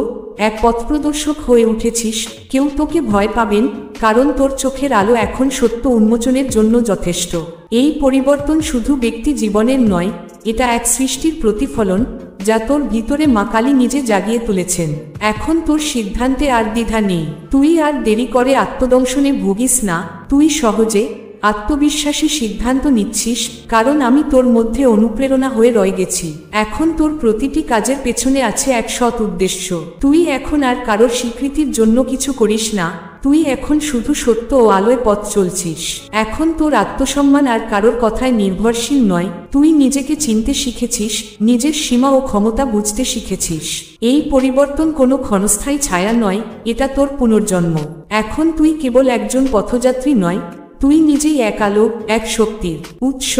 এক পথপ্রদর্শক হয়ে উঠেছিস। কেউ তোকে ভয় পাবেন, কারণ তোর চোখের আলো এখন সত্য উন্মোচনের জন্য যথেষ্ট। এই পরিবর্তন শুধু ব্যক্তি জীবনের নয়, এটা এক সৃষ্টির প্রতিফলন যা তোর ভিতরে মা কালী নিজে জাগিয়ে তুলেছেন। এখন তোর সিদ্ধান্তে আর দ্বিধা নেই। তুই আর দেরি করে আত্মদংশনে ভুগিস না। তুই সহজে, আত্মবিশ্বাসী সিদ্ধান্ত নিচ্ছিস, কারণ আমি তোর মধ্যে অনুপ্রেরণা হয়ে রয়ে গেছি। এখন তোর প্রতিটি কাজের পেছনে আছে এক সৎ উদ্দেশ্য। তুই এখন আর কারোর স্বীকৃতির জন্য কিছু করিস না, তুই এখন শুধু সত্য ও আলোয় পথ চলছিস। এখন তোর আত্মসম্মান আর কারোর কথায় নির্ভরশীল নয়, তুই নিজেকে চিনতে শিখেছিস, নিজের সীমা ও ক্ষমতা বুঝতে শিখেছিস। এই পরিবর্তন কোনো ক্ষণস্থায়ী ছায়া নয়, এটা তোর পুনর্জন্ম। এখন তুই কেবল একজন পথযাত্রী নয়, তুই নিজেই এক আলো, এক শক্তির উৎস,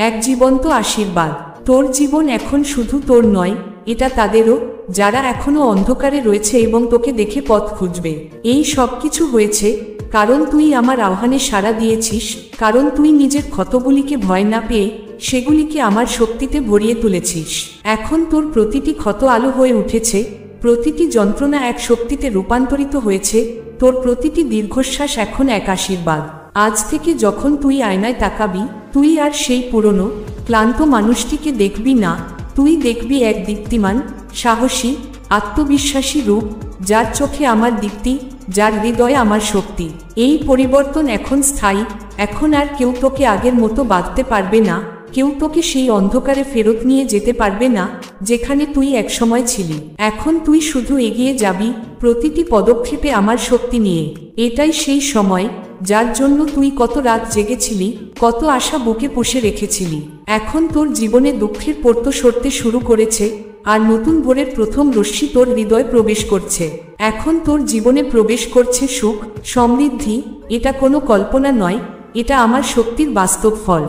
এক জীবন্ত আশীর্বাদ। তোর জীবন এখন শুধু তোর নয়, এটা তাদেরও, যারা এখনো অন্ধকারে রয়েছে এবং তোকে দেখে পথ খুঁজবে। এই সব কিছু হয়েছে কারণ তুই আমার আহ্বানে সাড়া দিয়েছিস, কারণ তুই নিজের ক্ষতগুলিকে ভয় না পেয়ে সেগুলিকে আমার শক্তিতে ভরিয়ে তুলেছিস। এখন তোর প্রতিটি ক্ষত আলো হয়ে উঠেছে, প্রতিটি যন্ত্রণা এক শক্তিতে রূপান্তরিত হয়েছে, তোর প্রতিটি দীর্ঘশ্বাস এখন এক আশীর্বাদ। আজ থেকে যখন তুই আয়নায় তাকাবি, তুই আর সেই পুরনো ক্লান্ত মানুষটিকে দেখবি না, তুই দেখবি এক দীপ্তিমান, সাহসী, আত্মবিশ্বাসী রূপ, যার চোখে আমার দীপ্তি, যার হৃদয়ে আমার শক্তি। এই পরিবর্তন এখন স্থায়ী, এখন আর কেউ তোকে আগের মতো বাঁধতে পারবে না, কেউ তোকে সেই অন্ধকারে ফেরত নিয়ে যেতে পারবে না যেখানে তুই একসময় ছিলি। এখন তুই শুধু এগিয়ে যাবি, প্রতিটি পদক্ষেপে আমার শক্তি নিয়ে। এটাই সেই সময় যার জন্য তুই কত রাত জেগেছিলি, কত আশা বুকে পুষে রেখেছিলি। এখন তোর জীবনে দুঃখের পর্ত সরতে শুরু করেছে, আর নতুন ভোরের প্রথম রশ্মি তোর হৃদয় প্রবেশ করছে। এখন তোর জীবনে প্রবেশ করছে সুখ, সমৃদ্ধি। এটা কোনো কল্পনা নয়, এটা আমার শক্তির বাস্তব ফল।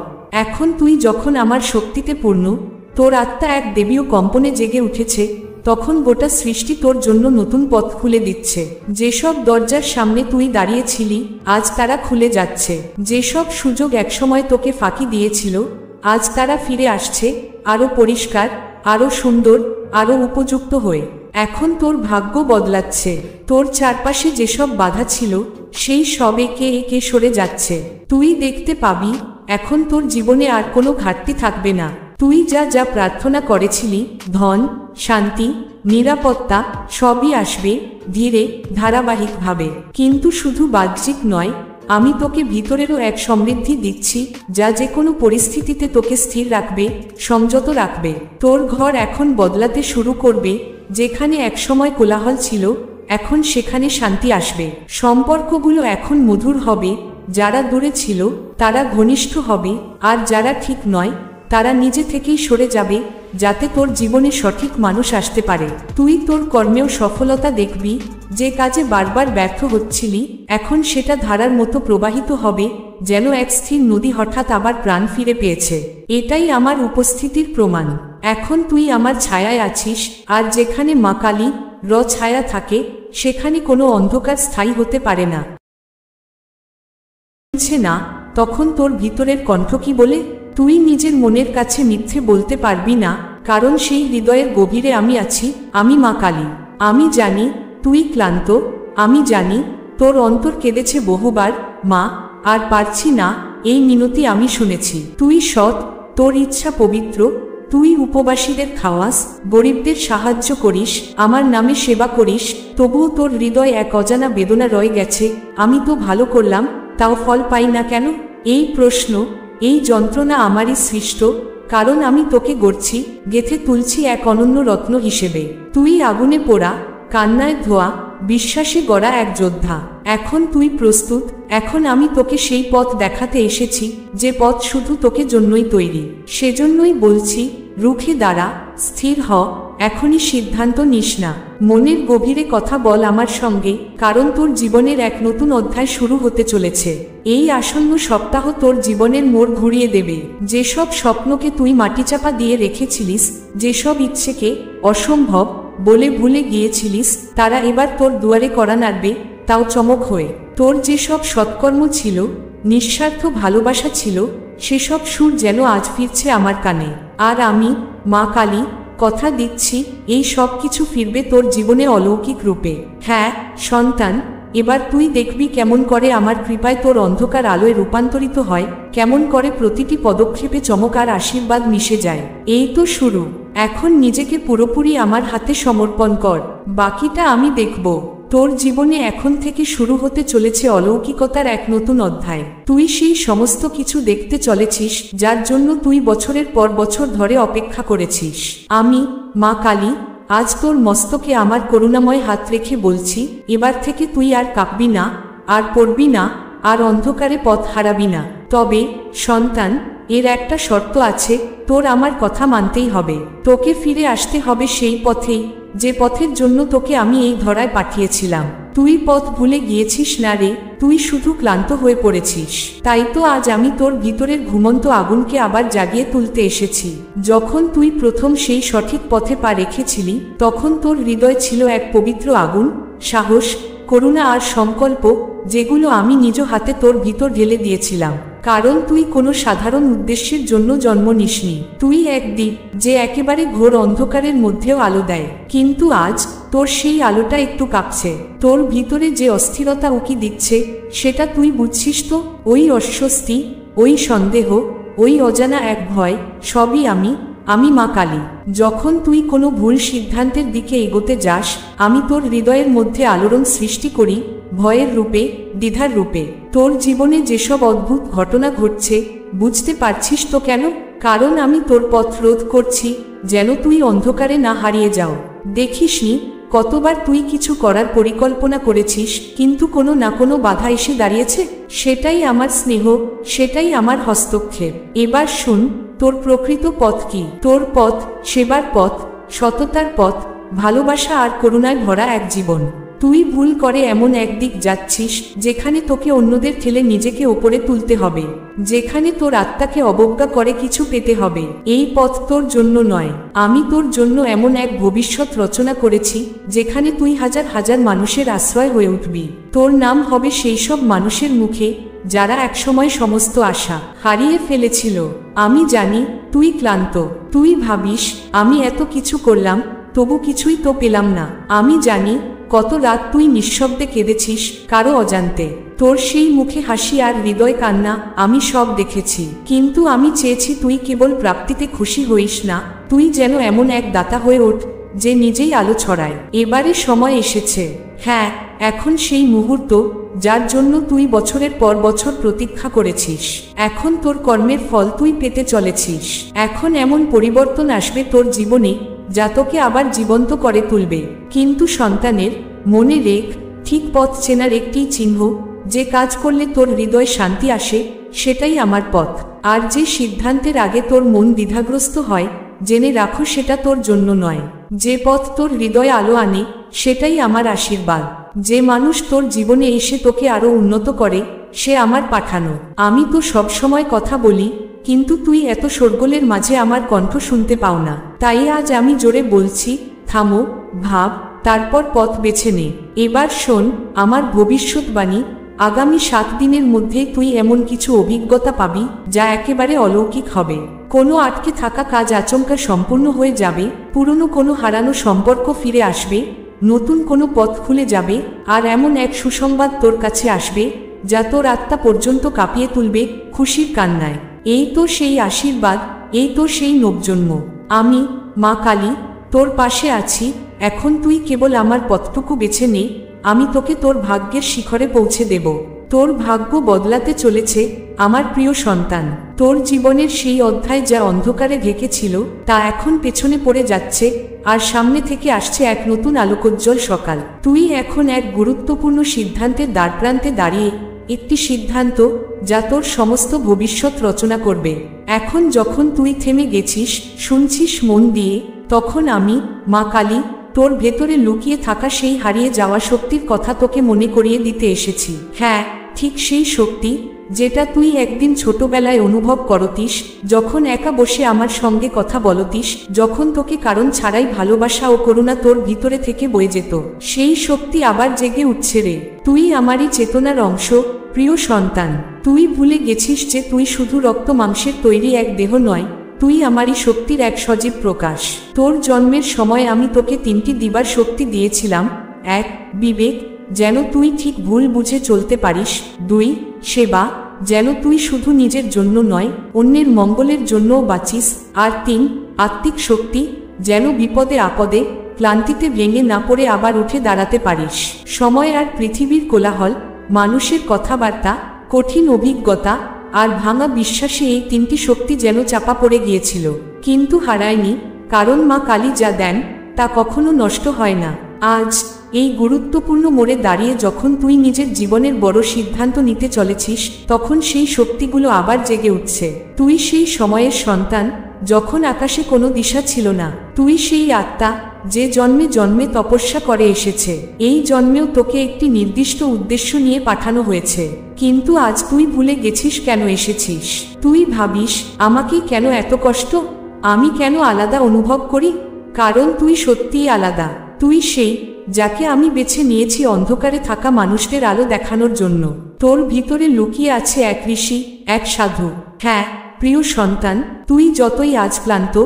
এখন তুই যখন আমার শক্তিতে পূর্ণ, তোর আত্মা এক দেবীয় কম্পনে জেগে উঠেছে, তখন গোটা সৃষ্টি তোর জন্য নতুন পথ খুলে দিচ্ছে। যেসব দরজার সামনে তুই দাঁড়িয়েছিলি, আজ তারা খুলে যাচ্ছে। যেসব সুযোগ একসময় তোকে ফাঁকি দিয়েছিল, আজ তারা ফিরে আসছে, আরো পরিষ্কার, আরো সুন্দর, আরো উপযুক্ত হয়ে। এখন তোর ভাগ্য বদলাচ্ছে। তোর চারপাশে যেসব বাধা ছিল, সেই সব একে একে সরে যাচ্ছে। তুই দেখতে পাবি এখন তোর জীবনে আর কোনো ঘাটতি থাকবে না। তুই যা যা প্রার্থনা করেছিলি, ধন, শান্তি, নিরাপত্তা, সবই আসবে ধীরে, ধারাবাহিকভাবে। কিন্তু শুধু বাহ্যিক নয়, আমি তোকে ভিতরেরও এক সমৃদ্ধি দিচ্ছি, যা যে কোনো পরিস্থিতিতে তোকে স্থির রাখবে, সংযত রাখবে। তোর ঘর এখন বদলাতে শুরু করবে। যেখানে একসময় কোলাহল ছিল, এখন সেখানে শান্তি আসবে। সম্পর্কগুলো এখন মধুর হবে। যারা দূরে ছিল তারা ঘনিষ্ঠ হবে, আর যারা ঠিক নয় তারা নিজে থেকেই সরে যাবে, যাতে তোর জীবনে সঠিক মানুষ আসতে পারে। তুই তোর কর্মেও সফলতা দেখবি। যে কাজে বারবার ব্যর্থ হচ্ছিলি, এখন সেটা ধারার মতো প্রবাহিত হবে, যেন এক স্থির নদী হঠাৎ আবার প্রাণ ফিরে পেয়েছে। এটাই আমার উপস্থিতির প্রমাণ। এখন তুই আমার ছায়ায় আছিস, আর যেখানে মা কালী ছায়া থাকে, সেখানে কোনো অন্ধকার স্থায়ী হতে পারে না। না, তখন তোর ভিতরের কণ্ঠ কি বলে? তুই নিজের মনের কাছে মিথ্যে বলতে পারবি না, কারণ সেই হৃদয়ের গভীরে আমি আছি, আমি মা কালী। আমি জানি তুই ক্লান্ত, আমি জানি তোর অন্তর কেঁদেছে বহুবার, মা আর পারছি না, এই মিনতি আমি শুনেছি। তুই সৎ, তোর ইচ্ছা পবিত্র, তুই উপবাসীদের খাওয়াস, গরিবদের সাহায্য করিস, আমার নামে সেবা করিস, তবুও তোর হৃদয় এক অজানা বেদনা রয়ে গেছে। আমি তো ভালো করলাম, তাও ফল পাই না কেন? এই প্রশ্ন, এই যন্ত্রণা আমারই সৃষ্ট, কারণ আমি তোকে গড়ছি, গেথে তুলছি এক অনন্য রত্ন হিসেবে। তুই আগুনে পোড়া, কান্নায় ধোয়া, বিশ্বাসে গড়া এক যোদ্ধা। এখন তুই প্রস্তুত। এখন আমি তোকে সেই পথ দেখাতে এসেছি, যে পথ শুধু তোকে জন্যই তৈরি। সেজন্যই বলছি, রুখে দাঁড়া, স্থির হ, এখনই সিদ্ধান্ত নিস না। মনের গভীরে কথা বল আমার সঙ্গে, কারণ তোর জীবনের এক নতুন অধ্যায় শুরু হতে চলেছে। এই আসন্ন সপ্তাহ তোর জীবনের মোড় ঘুরিয়ে দেবে। যেসব স্বপ্নকে তুই মাটিচাপা দিয়ে রেখেছিলিস, যেসব ইচ্ছেকে অসম্ভব বলে ভুলে গিয়েছিলিস, তারা এবার তোর দুয়ারে কড়া নাড়বে, তাও চমক হয়ে। তোর যেসব সৎকর্ম ছিল, নিঃস্বার্থ ভালোবাসা ছিল, সেসব সুর যেন আজ ফিরছে আমার কানে। আর আমি, মা কালী, কথা দিচ্ছি, এই সব কিছু ফিরবে তোর জীবনে অলৌকিক রূপে। হ্যাঁ সন্তান, এবার তুই দেখবি কেমন করে আমার কৃপায় তোর অন্ধকার আলোয় রূপান্তরিত হয়, কেমন করে প্রতিটি পদক্ষেপে চমক আর আশীর্বাদ মিশে যায়। এই তো শুরু। এখন নিজেকে পুরোপুরি আমার হাতে সমর্পণ কর, বাকিটা আমি দেখব। তোর জীবনে এখন থেকে শুরু হতে চলেছে অলৌকিকতার এক নতুন অধ্যায়। তুই সেই সমস্ত কিছু দেখতে চলেছিস যার জন্য তুই বছরের পর বছর ধরে অপেক্ষা করেছিস। আমি মা কালী আজ তোর মস্তকে আমার করুণাময় হাত রেখে বলছি, এবার থেকে তুই আর কাঁপবি না, আর পড়বি না, আর অন্ধকারে পথ হারাবি না। তবে সন্তান, এর একটা শর্ত আছে, তোর আমার কথা মানতেই হবে। তোকে ফিরে আসতে হবে সেই পথেই, যে পথের জন্য তোকে আমি এই ধরায় পাঠিয়েছিলাম। তুই পথ ভুলে গিয়েছিস না রে, তুই শুধু ক্লান্ত হয়ে পড়েছিস। তাই তো আজ আমি তোর ভিতরের ঘুমন্ত আগুনকে আবার জাগিয়ে তুলতে এসেছি। যখন তুই প্রথম সেই সঠিক পথে পা রেখেছিলি, তখন তোর হৃদয় ছিল এক পবিত্র আগুন, সাহস, করুণা আর সংকল্প, যেগুলো আমি নিজ হাতে তোর ভিতর ঢেলে দিয়েছিলাম। কারণ তুই কোনো সাধারণ উদ্দেশ্যের জন্য জন্ম নিসনি। তুই এক দ্বীপ, যে একেবারে ঘোর অন্ধকারের মধ্যেও আলো দেয়। কিন্তু আজ তোর সেই আলোটা একটু কাঁপছে। তোর ভিতরে যে অস্থিরতা উকি দিচ্ছে, সেটা তুই বুঝছিস তো? ওই অস্বস্তি, ওই সন্দেহ, ওই অজানা এক ভয়, সবই আমি মা কালী। যখন তুই কোনো ভুল সিদ্ধান্তের দিকে এগোতে যাস, আমি তোর হৃদয়ের মধ্যে আলোড়ন সৃষ্টি করি, ভয়ের রূপে, দ্বিধার রূপে। তোর জীবনে যেসব অদ্ভুত ঘটনা ঘটছে, বুঝতে পারছিস তো কেন? কারণ আমি তোর পথ রোধ করছি, যেন তুই অন্ধকারে না হারিয়ে যাও। দেখিসনি কতবার তুই কিছু করার পরিকল্পনা করেছিস, কিন্তু কোনো না কোনো বাধা এসে দাঁড়িয়েছে? সেটাই আমার স্নেহ, সেটাই আমার হস্তক্ষেপ। এবার শুন, তোর প্রকৃত পথ কি? তোর পথ সেবার পথ, সততার পথ, ভালোবাসা আর করুণায় ভরা এক জীবন। তুই ভুল করে এমন একদিক যাচ্ছিস, যেখানে তোকে অন্যদের ঠেলে নিজেকে ওপরে তুলতে হবে, যেখানে তোর আত্মাকে অবজ্ঞা করে কিছু পেতে হবে। এই পথ তোর জন্য নয়। আমি তোর জন্য এমন এক ভবিষ্যৎ রচনা করেছি, যেখানে তুই হাজার হাজার মানুষের আশ্রয় হয়ে উঠবি। তোর নাম হবে সেই সব মানুষের মুখে, যারা একসময় সমস্ত আশা হারিয়ে ফেলেছিল। আমি জানি তুই ক্লান্ত, তুই ভাবিস আমি এত কিছু করলাম, তবু কিছুই তো পেলাম না। আমি জানি কত রাত তুই নিঃশব্দে কেঁদেছিস, কারো অজান্তে। তোর সেই মুখে হাসি আর হৃদয় কান্না আমি সব দেখেছি। কিন্তু আমি চেয়েছি তুই কেবল প্রাপ্তিতে খুশি হইস না, তুই যেন এমন এক দাতা হয়ে ওঠ, যে নিজেই আলো ছড়ায়। এবারে সময় এসেছে। হ্যাঁ, এখন সেই মুহূর্ত, যার জন্য তুই বছরের পর বছর প্রতীক্ষা করেছিস। এখন তোর কর্মের ফল তুই পেতে চলেছিস। এখন এমন পরিবর্তন আসবে তোর জীবনে, যা তোকে আবার জীবন্ত করে তুলবে। কিন্তু সন্তানের, মনে রেখ, ঠিক পথ চেনার একটি চিহ্ন, যে কাজ করলে তোর হৃদয় শান্তি আসে, সেটাই আমার পথ। আর যে সিদ্ধান্তের আগে তোর মন দ্বিধাগ্রস্ত হয়, জেনে রাখো সেটা তোর জন্য নয়। যে পথ তোর হৃদয়ে আলো আনে, সেটাই আমার আশীর্বাদ। যে মানুষ তোর জীবনে এসে তোকে আরো উন্নত করে, সে আমার পাঠানো। আমি তো সবসময় কথা বলি, কিন্তু তুই এত শোরগোলের মাঝে আমার কণ্ঠ শুনতে পাও না। তাই আজ আমি জোরে বলছি, থামো, ভাব, তারপর পথ বেছে নে। এবার শোন আমার ভবিষ্যৎবাণী, আগামী 7 দিনের মধ্যেই তুই এমন কিছু অভিজ্ঞতা পাবি, যা একেবারে অলৌকিক হবে। কোনো আটকে থাকা কাজ আচমকা সম্পূর্ণ হয়ে যাবে, পুরনো কোনো হারানো সম্পর্ক ফিরে আসবে, নতুন কোনো পথ খুলে যাবে, আর এমন এক সুসংবাদ তোর কাছে আসবে, যা তোর আত্মা পর্যন্ত কাঁপিয়ে তুলবে খুশির কান্নায়। এই তো সেই আশীর্বাদ, এই তো সেই নবজন্ম। আমি মা কালী তোর পাশে আছি। এখন তুই কেবল আমার পথটুকু বেছে নে, আমি তোকে তোর ভাগ্যের শিখরে পৌঁছে দেব। তোর ভাগ্য বদলাতে চলেছে আমার প্রিয় সন্তান। তোর জীবনের সেই অধ্যায় যা অন্ধকারে ঢেকেছিল, তা এখন পেছনে পড়ে যাচ্ছে, আর সামনে থেকে আসছে এক নতুন আলোকোজ্জ্বল সকাল। তুই এখন এক গুরুত্বপূর্ণ সিদ্ধান্তের দ্বারপ্রান্তে দাঁড়িয়ে, একটি সিদ্ধান্ত যা তোর সমস্ত ভবিষ্যৎ রচনা করবে। এখন যখন তুই থেমে গেছিস, শুনছিস মন দিয়ে, তখন আমি মা কালী তোর ভেতরে লুকিয়ে থাকা সেই হারিয়ে যাওয়া শক্তির কথা তোকে মনে করিয়ে দিতে এসেছি। হ্যাঁ, ঠিক সেই শক্তি, যেটা তুই একদিন ছোটবেলায় অনুভব করতিস, যখন একা বসে আমার সঙ্গে কথা বলতিস, যখন তোকে কারণ ছাড়াই ভালোবাসা ও করুণা তোর ভিতরে থেকে বয়ে যেত। সেই শক্তি আবার জেগে উঠছে রে। তুই আমারই চেতনার অংশ, প্রিয় সন্তান। তুই ভুলে গেছিস যে তুই শুধু রক্ত মাংসের তৈরি এক দেহ নয়, তুই আমারই শক্তির এক সজীব প্রকাশ। তোর জন্মের সময় আমি তোকে 3টি দিবার শক্তি দিয়েছিলাম। 1, বিবেক, যেন তুই ঠিক ভুল বুঝে চলতে পারিস। 2, সেবা, যেন তুই শুধু নিজের জন্য নয়, অন্যের মঙ্গলের জন্যও বাঁচিস। আর 3, আত্মিক শক্তি, যেন বিপদে আপদে ক্লান্তিতে ভেঙে না পড়ে আবার উঠে দাঁড়াতে পারিস। সময় আর পৃথিবীর কোলাহল, মানুষের কথাবার্তা, কঠিন অভিজ্ঞতা আর ভাঙা বিশ্বাসে এই তিনটি শক্তি যেন চাপা পড়ে গিয়েছিল, কিন্তু হারায়নি, কারণ মা কালী যা দেন তা কখনো নষ্ট হয় না। আজ এই গুরুত্বপূর্ণ মোড়ে দাঁড়িয়ে যখন তুই নিজের জীবনের বড় সিদ্ধান্ত নিতে চলেছিস, তখন সেই শক্তিগুলো আবার জেগে উঠছে। তুই সেই সময়ের সন্তান যখন আকাশে কোনো দিশা ছিল না। তুই সেই আত্মা যে জন্মে জন্মে তপস্যা করে এসেছে। এই জন্মেও তোকে একটি নির্দিষ্ট উদ্দেশ্য নিয়ে পাঠানো হয়েছে, কিন্তু আজ তুই ভুলে গেছিস কেন এসেছিস। তুই ভাবিস, আমাকে কেন এত কষ্ট, আমি কেন আলাদা অনুভব করি? কারণ তুই সত্যিই আলাদা। তুই সেই যাকে আমি বেছে নিয়েছি অন্ধকারে থাকা মানুষদের আলো দেখানোর জন্য। তোর ভিতরে লুকিয়ে আছে এক ঋষি, এক সাধু। হ্যাঁ প্রিয় সন্তান, তুই যতই আজ ক্লান্ত,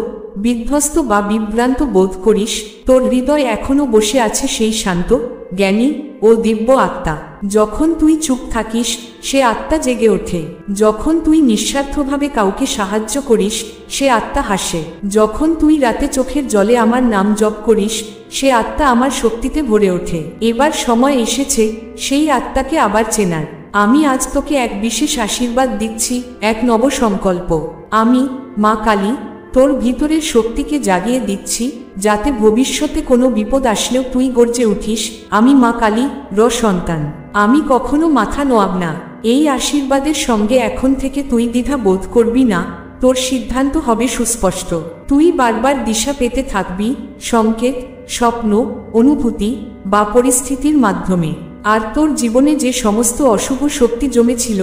বিধ্বস্ত বা বিভ্রান্ত বোধ করিস, তোর হৃদয় এখনো বসে আছে সেই শান্ত, জ্ঞানী ও দিব্য আত্মা। যখন তুই চুপ থাকিস, সে আত্মা জেগে ওঠে। যখন তুই নিঃস্বার্থভাবে কাউকে সাহায্য করিস, সে আত্মা হাসে। যখন তুই রাতে চোখের জলে আমার নাম জপ করিস, সে আত্মা আমার শক্তিতে ভরে ওঠে। এবার সময় এসেছে সেই আত্মাকে আবার চেনার। আমি আজ তোকে এক বিশেষ আশীর্বাদ দিচ্ছি, এক নব সংকল্প। আমি মা কালী তোর ভিতরের শক্তিকে জাগিয়ে দিচ্ছি, যাতে ভবিষ্যতে কোনো বিপদ আসলেও তুই গর্জে উঠিস, আমি মা কালী র সন্তান। আমি কখনো মাথা নোয়াব না। এই আশীর্বাদের সঙ্গে এখন থেকে তুই দ্বিধা বোধ করবি না। তোর সিদ্ধান্ত হবে সুস্পষ্ট। তুই বারবার দিশা পেতে থাকবি, সংকেত, স্বপ্ন, অনুভূতি বা পরিস্থিতির মাধ্যমে। আর তোর জীবনে যে সমস্ত অশুভ শক্তি জমেছিল,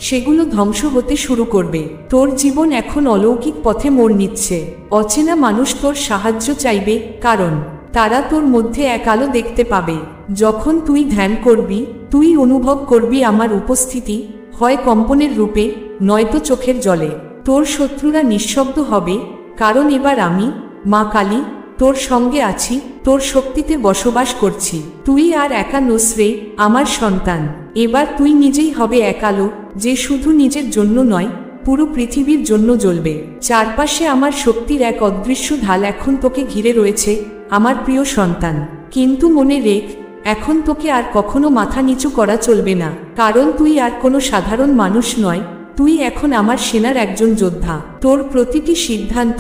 সেগুলো ধ্বংস হতে শুরু করবে। তোর জীবন এখন অলৌকিক পথে মোড় নিচ্ছে। অচেনা মানুষ তোর সাহায্য চাইবে, কারণ তারা তোর মধ্যে এক আলো দেখতে পাবে। যখন তুই ধ্যান করবি, তুই অনুভব করবি আমার উপস্থিতি, হয় কম্পনের রূপে, নয়তো চোখের জলে। তোর শত্রুরা নিঃশব্দ হবে, কারণ এবার আমি মা কালী তোর সঙ্গে আছি, তোর শক্তিতে বসবাস করছি। তুই আর একা নোস রে আমার সন্তান। এবার তুই নিজেই হবে এক আলো, যে শুধু নিজের জন্য নয়, পুরো পৃথিবীর জন্য জ্বলবে। চারপাশে আমার শক্তির এক অদৃশ্য ঢাল এখন তোকে ঘিরে রয়েছে, আমার প্রিয় সন্তান। কিন্তু মনে রেখ, এখন তোকে আর কখনো মাথা নিচু করা চলবে না, কারণ তুই আর কোনো সাধারণ মানুষ নয়। তুই এখন আমার সেনার একজন যোদ্ধা। তোর প্রতিটি সিদ্ধান্ত,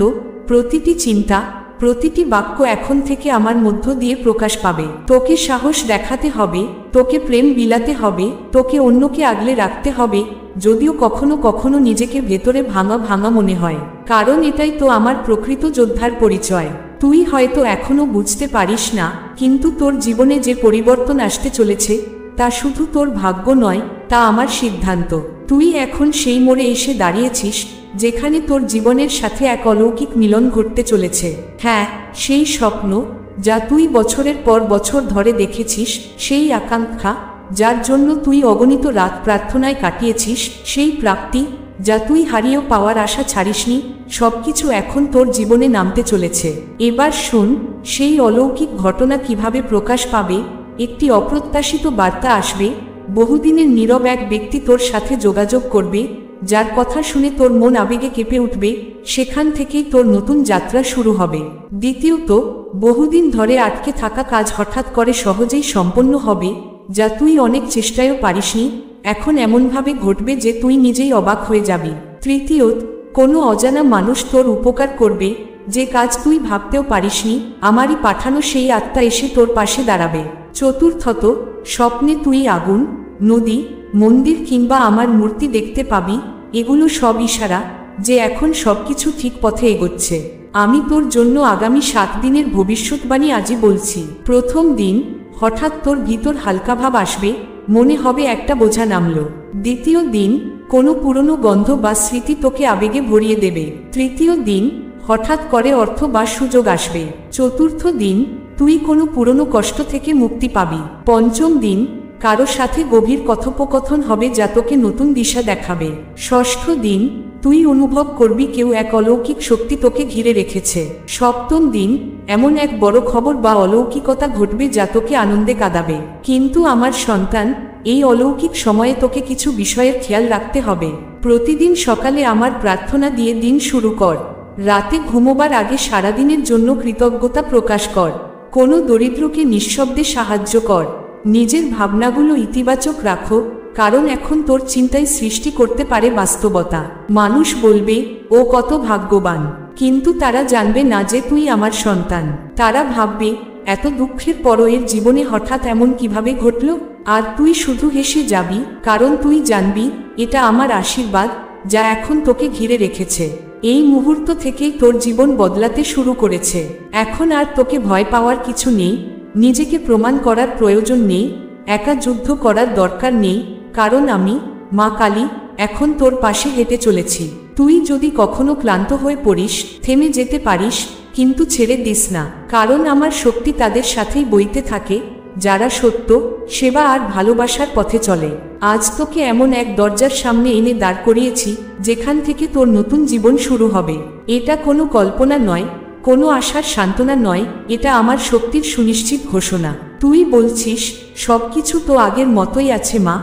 প্রতিটি চিন্তা, প্রতিটি বাক্য এখন থেকে আমার মধ্য দিয়ে প্রকাশ পাবে। তোকে সাহস দেখাতে হবে, তোকে প্রেম বিলাতে হবে, তোকে অন্যকে আগলে রাখতে হবে, যদিও কখনো কখনো নিজেকে ভেতরে ভাঙা ভাঙা মনে হয়। কারণ এটাই তো আমার প্রকৃত যোদ্ধার পরিচয়। তুই হয়তো এখনো বুঝতে পারিস না, কিন্তু তোর জীবনে যে পরিবর্তন আসতে চলেছে, তা শুধু তোর ভাগ্য নয়, তা আমার সিদ্ধান্ত। তুই এখন সেই মোড়ে এসে দাঁড়িয়েছিস, যেখানে তোর জীবনের সাথে এক অলৌকিক মিলন ঘটতে চলেছে। হ্যাঁ, সেই স্বপ্ন যা তুই বছরের পর বছর ধরে দেখেছিস, সেই আকাঙ্ক্ষা যার জন্য তুই অগণিত রাত প্রার্থনায় কাটিয়েছিস, সেই প্রাপ্তি যা তুই হারিয়েও পাওয়ার আশা ছাড়িসনি, সবকিছু এখন তোর জীবনে নামতে চলেছে। এবার শোন, সেই অলৌকিক ঘটনা কিভাবে প্রকাশ পাবে। একটি অপ্রত্যাশিত বার্তা আসবে। বহুদিনের নীরব এক ব্যক্তি তোর সাথে যোগাযোগ করবে, যার কথা শুনে তোর মন আবেগে কেঁপে উঠবে। সেখান থেকেই তোর নতুন যাত্রা শুরু হবে। দ্বিতীয়ত, বহুদিন ধরে আটকে থাকা কাজ হঠাৎ করে সহজেই সম্পন্ন হবে, যা তুই অনেক চেষ্টায়ও পারিসনি। এখন এমনভাবে ঘটবে যে তুই নিজেই অবাক হয়ে যাবি। তৃতীয়ত, কোনো অজানা মানুষ তোর উপকার করবে, যে কাজ তুই ভাবতেও পারিসনি। আমারই পাঠানো সেই আত্মা এসে তোর পাশে দাঁড়াবে। চতুর্থত, স্বপ্নে তুই আগুন, নদী, মন্দির কিংবা আমার মূর্তি দেখতে পাবি। এগুলো সব ইশারা যে এখন সবকিছু ঠিক পথে এগোচ্ছে। আমি তোর জন্য আগামী 7 দিনের ভবিষ্যৎবাণী আজই বলছি। প্রথম দিন, হঠাৎ তোর ভিতর হালকা ভাব আসবে, মনে হবে একটা বোঝা নামলো। দ্বিতীয় দিন, কোনো পুরনো গন্ধ বা স্মৃতি তোকে আবেগে ভরিয়ে দেবে। তৃতীয় দিন, হঠাৎ করে অর্থ বা সুযোগ আসবে। চতুর্থ দিন, তুই কোনো পুরনো কষ্ট থেকে মুক্তি পাবি। পঞ্চম দিন, কারো সাথে গভীর কথোপকথন হবে যা তোকে নতুন দিশা দেখাবে। ষষ্ঠ দিন, তুই অনুভব করবি কেউ এক অলৌকিক শক্তি তোকে ঘিরে রেখেছে। সপ্তম দিন, এমন এক বড় খবর বা অলৌকিকতা ঘটবে যা তোকে আনন্দে কাঁদাবে। কিন্তু আমার সন্তান, এই অলৌকিক সময়ে তোকে কিছু বিষয়ের খেয়াল রাখতে হবে। প্রতিদিন সকালে আমার প্রার্থনা দিয়ে দিন শুরু কর। রাতে ঘুমোবার আগে সারাদিনের জন্য কৃতজ্ঞতা প্রকাশ কর। কোনো দরিদ্রকে নিঃশব্দে সাহায্য কর। নিজের ভাবনাগুলো ইতিবাচক রাখো, কারণ এখন তোর চিন্তাই সৃষ্টি করতে পারে বাস্তবতা। মানুষ বলবে ও কত ভাগ্যবান, কিন্তু তারা জানবে না যে তুই আমার সন্তান। তারা ভাববে এত দুঃখের পরও এর জীবনে হঠাৎ এমন কিভাবে ঘটল। আর তুই শুধু হেসে যাবি, কারণ তুই জানবি এটা আমার আশীর্বাদ যা এখন তোকে ঘিরে রেখেছে। এই মুহূর্ত থেকেই তোর জীবন বদলাতে শুরু করেছে। এখন আর তোকে ভয় পাওয়ার কিছু নেই, নিজেকে প্রমাণ করার প্রয়োজন নেই, একা যুদ্ধ করার দরকার নেই, কারণ আমি মা কালী এখন তোর পাশে হেঁটে চলেছি। তুই যদি কখনো ক্লান্ত হয়ে পড়িস, থেমে যেতে পারিস, কিন্তু ছেড়ে দিস না, কারণ আমার শক্তি তাদের সাথেই বইতে থাকে যারা সত্য, সেবা আর ভালোবাসার পথে চলে। আজ তোকে এমন এক দরজার সামনে এনে দাঁড় করিয়েছি যেখান থেকে তোর নতুন জীবন শুরু হবে। এটা কোনো কল্পনা নয়, কোনো আশার সান্ত্বনা নয়, এটা আমার শক্তির সুনিশ্চিত ঘোষণা। তুই বলছিস সবকিছু তো আগের মতোই আছে মা,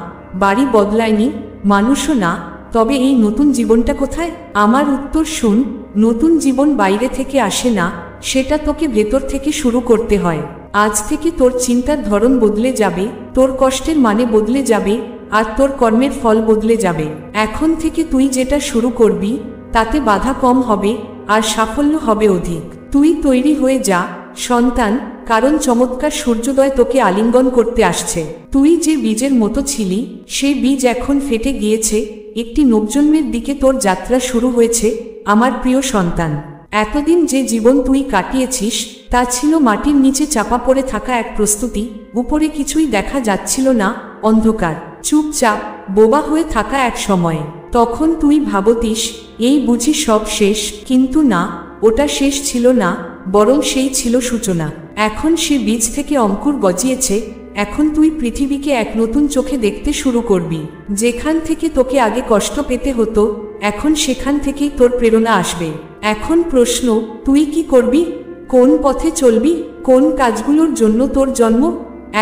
বাড়ি বদলায়নি, মানুষও না, তবে এই নতুন জীবনটা কোথায়? আমার উত্তর শুন, নতুন জীবন বাইরে থেকে আসে না, সেটা তোকে ভেতর থেকে শুরু করতে হয়। আজ থেকে তোর চিন্তার ধরন বদলে যাবে, তোর কষ্টের মানে বদলে যাবে, আর তোর কর্মের ফল বদলে যাবে। এখন থেকে তুই যেটা শুরু করবি তাতে বাধা কম হবে আর সাফল্য হবে অধিক। তুই তৈরি হয়ে যা সন্তান, কারণ চমৎকার সূর্যোদয় তোকে আলিঙ্গন করতে আসছে। তুই যে বীজের মতো ছিলি, সেই বীজ এখন ফেটে গিয়েছে, একটি নবজন্মের দিকে তোর যাত্রা শুরু হয়েছে আমার প্রিয় সন্তান। এতদিন যে জীবন তুই কাটিয়েছিস তা ছিল মাটির নিচে চাপা পড়ে থাকা এক প্রস্তুতি। উপরে কিছুই দেখা যাচ্ছিল না, অন্ধকার, চুপচাপ, বোবা হয়ে থাকা এক সময়ে। তখন তুই ভাবতিস এই বুঝি সব শেষ, কিন্তু না, ওটা শেষ ছিল না, বরং সেই ছিল সূচনা। এখন সে বীজ থেকে অঙ্কুর গজিয়েছে, এখন তুই পৃথিবীকে এক নতুন চোখে দেখতে শুরু করবি। যেখান থেকে তোকে আগে কষ্ট পেতে হতো, এখন সেখান থেকেই তোর প্রেরণা আসবে। এখন প্রশ্ন, তুই কি করবি? কোন পথে চলবি? কোন কাজগুলোর জন্য তোর জন্ম?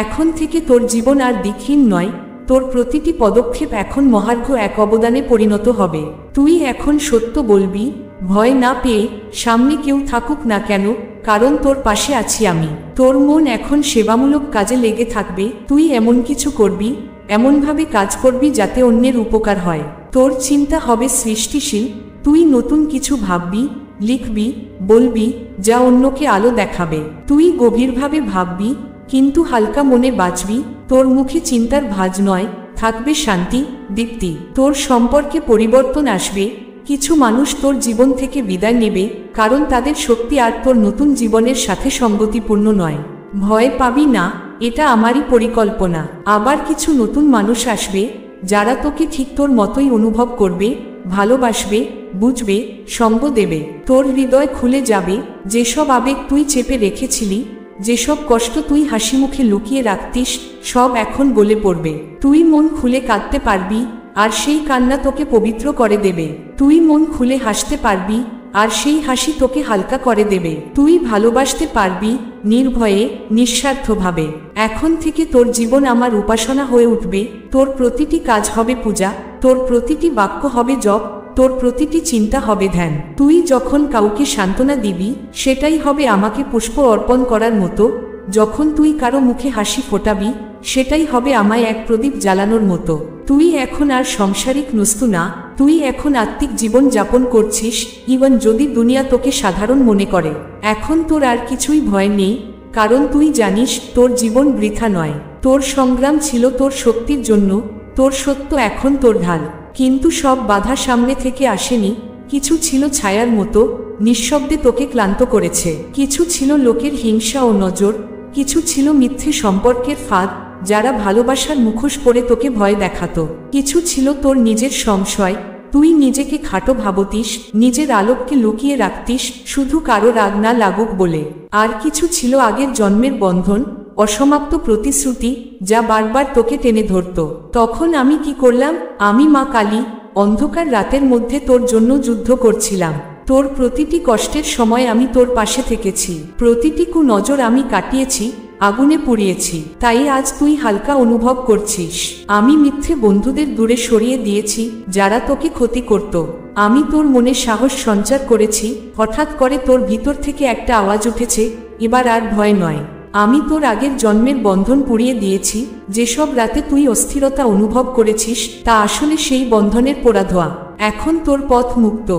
এখন থেকে তোর জীবন আর দিকহীন নয়, তোর প্রতিটি পদক্ষেপ এখন মহার্ঘ এক অবদানে পরিণত হবে। তুই এখন সত্য বলবি, ভয় না পেয়ে, সামনে কেউ থাকুক না কেন, কারণ তোর পাশে আছি আমি। তোর মন এখন সেবামূলক কাজে লেগে থাকবে। তুই এমন কিছু করবি, এমনভাবে কাজ করবি যাতে অন্যের উপকার হয়। তোর চিন্তা হবে সৃষ্টিশীল, তুই নতুন কিছু ভাববি, লিখবি, বলবি, যা অন্যকে আলো দেখাবে। তুই গভীরভাবে ভাববি, কিন্তু হালকা মনে বাঁচবি। তোর মুখে চিন্তার ভাঁজ নয়, থাকবে শান্তি, দীপ্তি। তোর সম্পর্কে পরিবর্তন আসবে, কিছু মানুষ তোর জীবন থেকে বিদায় নেবে, কারণ তাদের শক্তি আর তোর নতুন জীবনের সাথে সঙ্গতিপূর্ণ নয়। ভয় পাবি না, এটা আমারই পরিকল্পনা। আবার কিছু নতুন মানুষ আসবে যারা তোকে ঠিক তোর মতোই অনুভব করবে, ভালোবাসবে, বুঝবে, সঙ্গ দেবে। তোর হৃদয় খুলে যাবে, যেসব আবেগ তুই চেপে রেখেছিলি, যেসব কষ্ট তুই হাসি মুখে লুকিয়ে রাখতিস, সব এখন গলে পড়বে। তুই মন খুলে কাঁদতে পারবি, আর সেই কান্না তোকে পবিত্র করে দেবে। তুই মন খুলে হাসতে পারবি, আর সেই হাসি তোকে হালকা করে দেবে। তুই ভালোবাসতে পারবি, নির্ভয়ে, নিঃস্বার্থভাবে। এখন থেকে তোর জীবন আমার উপাসনা হয়ে উঠবে। তোর প্রতিটি কাজ হবে পূজা, তোর প্রতিটি বাক্য হবে জপ, তোর প্রতিটি চিন্তা হবে ধ্যান। তুই যখন কাউকে সান্ত্বনা দিবি, সেটাই হবে আমাকে পুষ্প অর্পণ করার মতো। যখন তুই কারো মুখে হাসি ফোটাবি, সেটাই হবে আমায় এক প্রদীপ জ্বালানোর মতো। তুই এখন আর সংসারিক নস্তু না, তুই এখন আত্মিক জীবন যাপন করছিস, ইভেন যদি দুনিয়া তোকে সাধারণ মনে করে। এখন তোর আর কিছুই ভয় নেই, কারণ তুই জানিস তোর জীবন বৃথা নয়। তোর সংগ্রাম ছিল তোর শক্তির জন্য, তোর সত্য এখন তোর ঢাল। কিন্তু সব বাধা সামনে থেকে আসেনি, কিছু ছিল ছায়ার মতো, নিঃশব্দে তোকে ক্লান্ত করেছে। কিছু ছিল লোকের হিংসা ও নজর, কিছু ছিল মিথ্যে সম্পর্কের ফাঁদ, যারা ভালোবাসার মুখোশ পরে তোকে ভয় দেখাতো। কিছু ছিল তোর নিজের সংশয়, তুই নিজেকে খাটো ভাবতিস, নিজের আলোককে লুকিয়ে রাখতিস, শুধু কারো রাগ না লাগুক বলে। আর কিছু ছিল আগের জন্মের বন্ধন, অসমাপ্ত প্রতিশ্রুতি, যা বারবার তোকে টেনে ধরত। তখন আমি কি করলাম? আমি মা কালী, অন্ধকার রাতের মধ্যে তোর জন্য যুদ্ধ করছিলাম। তোর প্রতিটি কষ্টের সময় আমি তোর পাশে থেকেছি, প্রতিটি কুনজর আমি কাটিয়েছি, আগুনে পুড়িয়েছি। তাই আজ তুই হালকা অনুভব করছিস। আমি মিথ্যে বন্ধুদের দূরে সরিয়ে দিয়েছি, যারা তোকে ক্ষতি করত। আমি তোর মনে সাহস সঞ্চার করেছি। হঠাৎ করে তোর ভিতর থেকে একটা আওয়াজ উঠেছে, এবার আর ভয় নয়। আমি তোর আগের জন্মের বন্ধন পুড়িয়ে দিয়েছি। যেসব রাতে তুই অস্থিরতা অনুভব করেছিস তা আসলে সেই বন্ধনের পোড়া ধোয়া। এখন তোর পথ মুক্ত।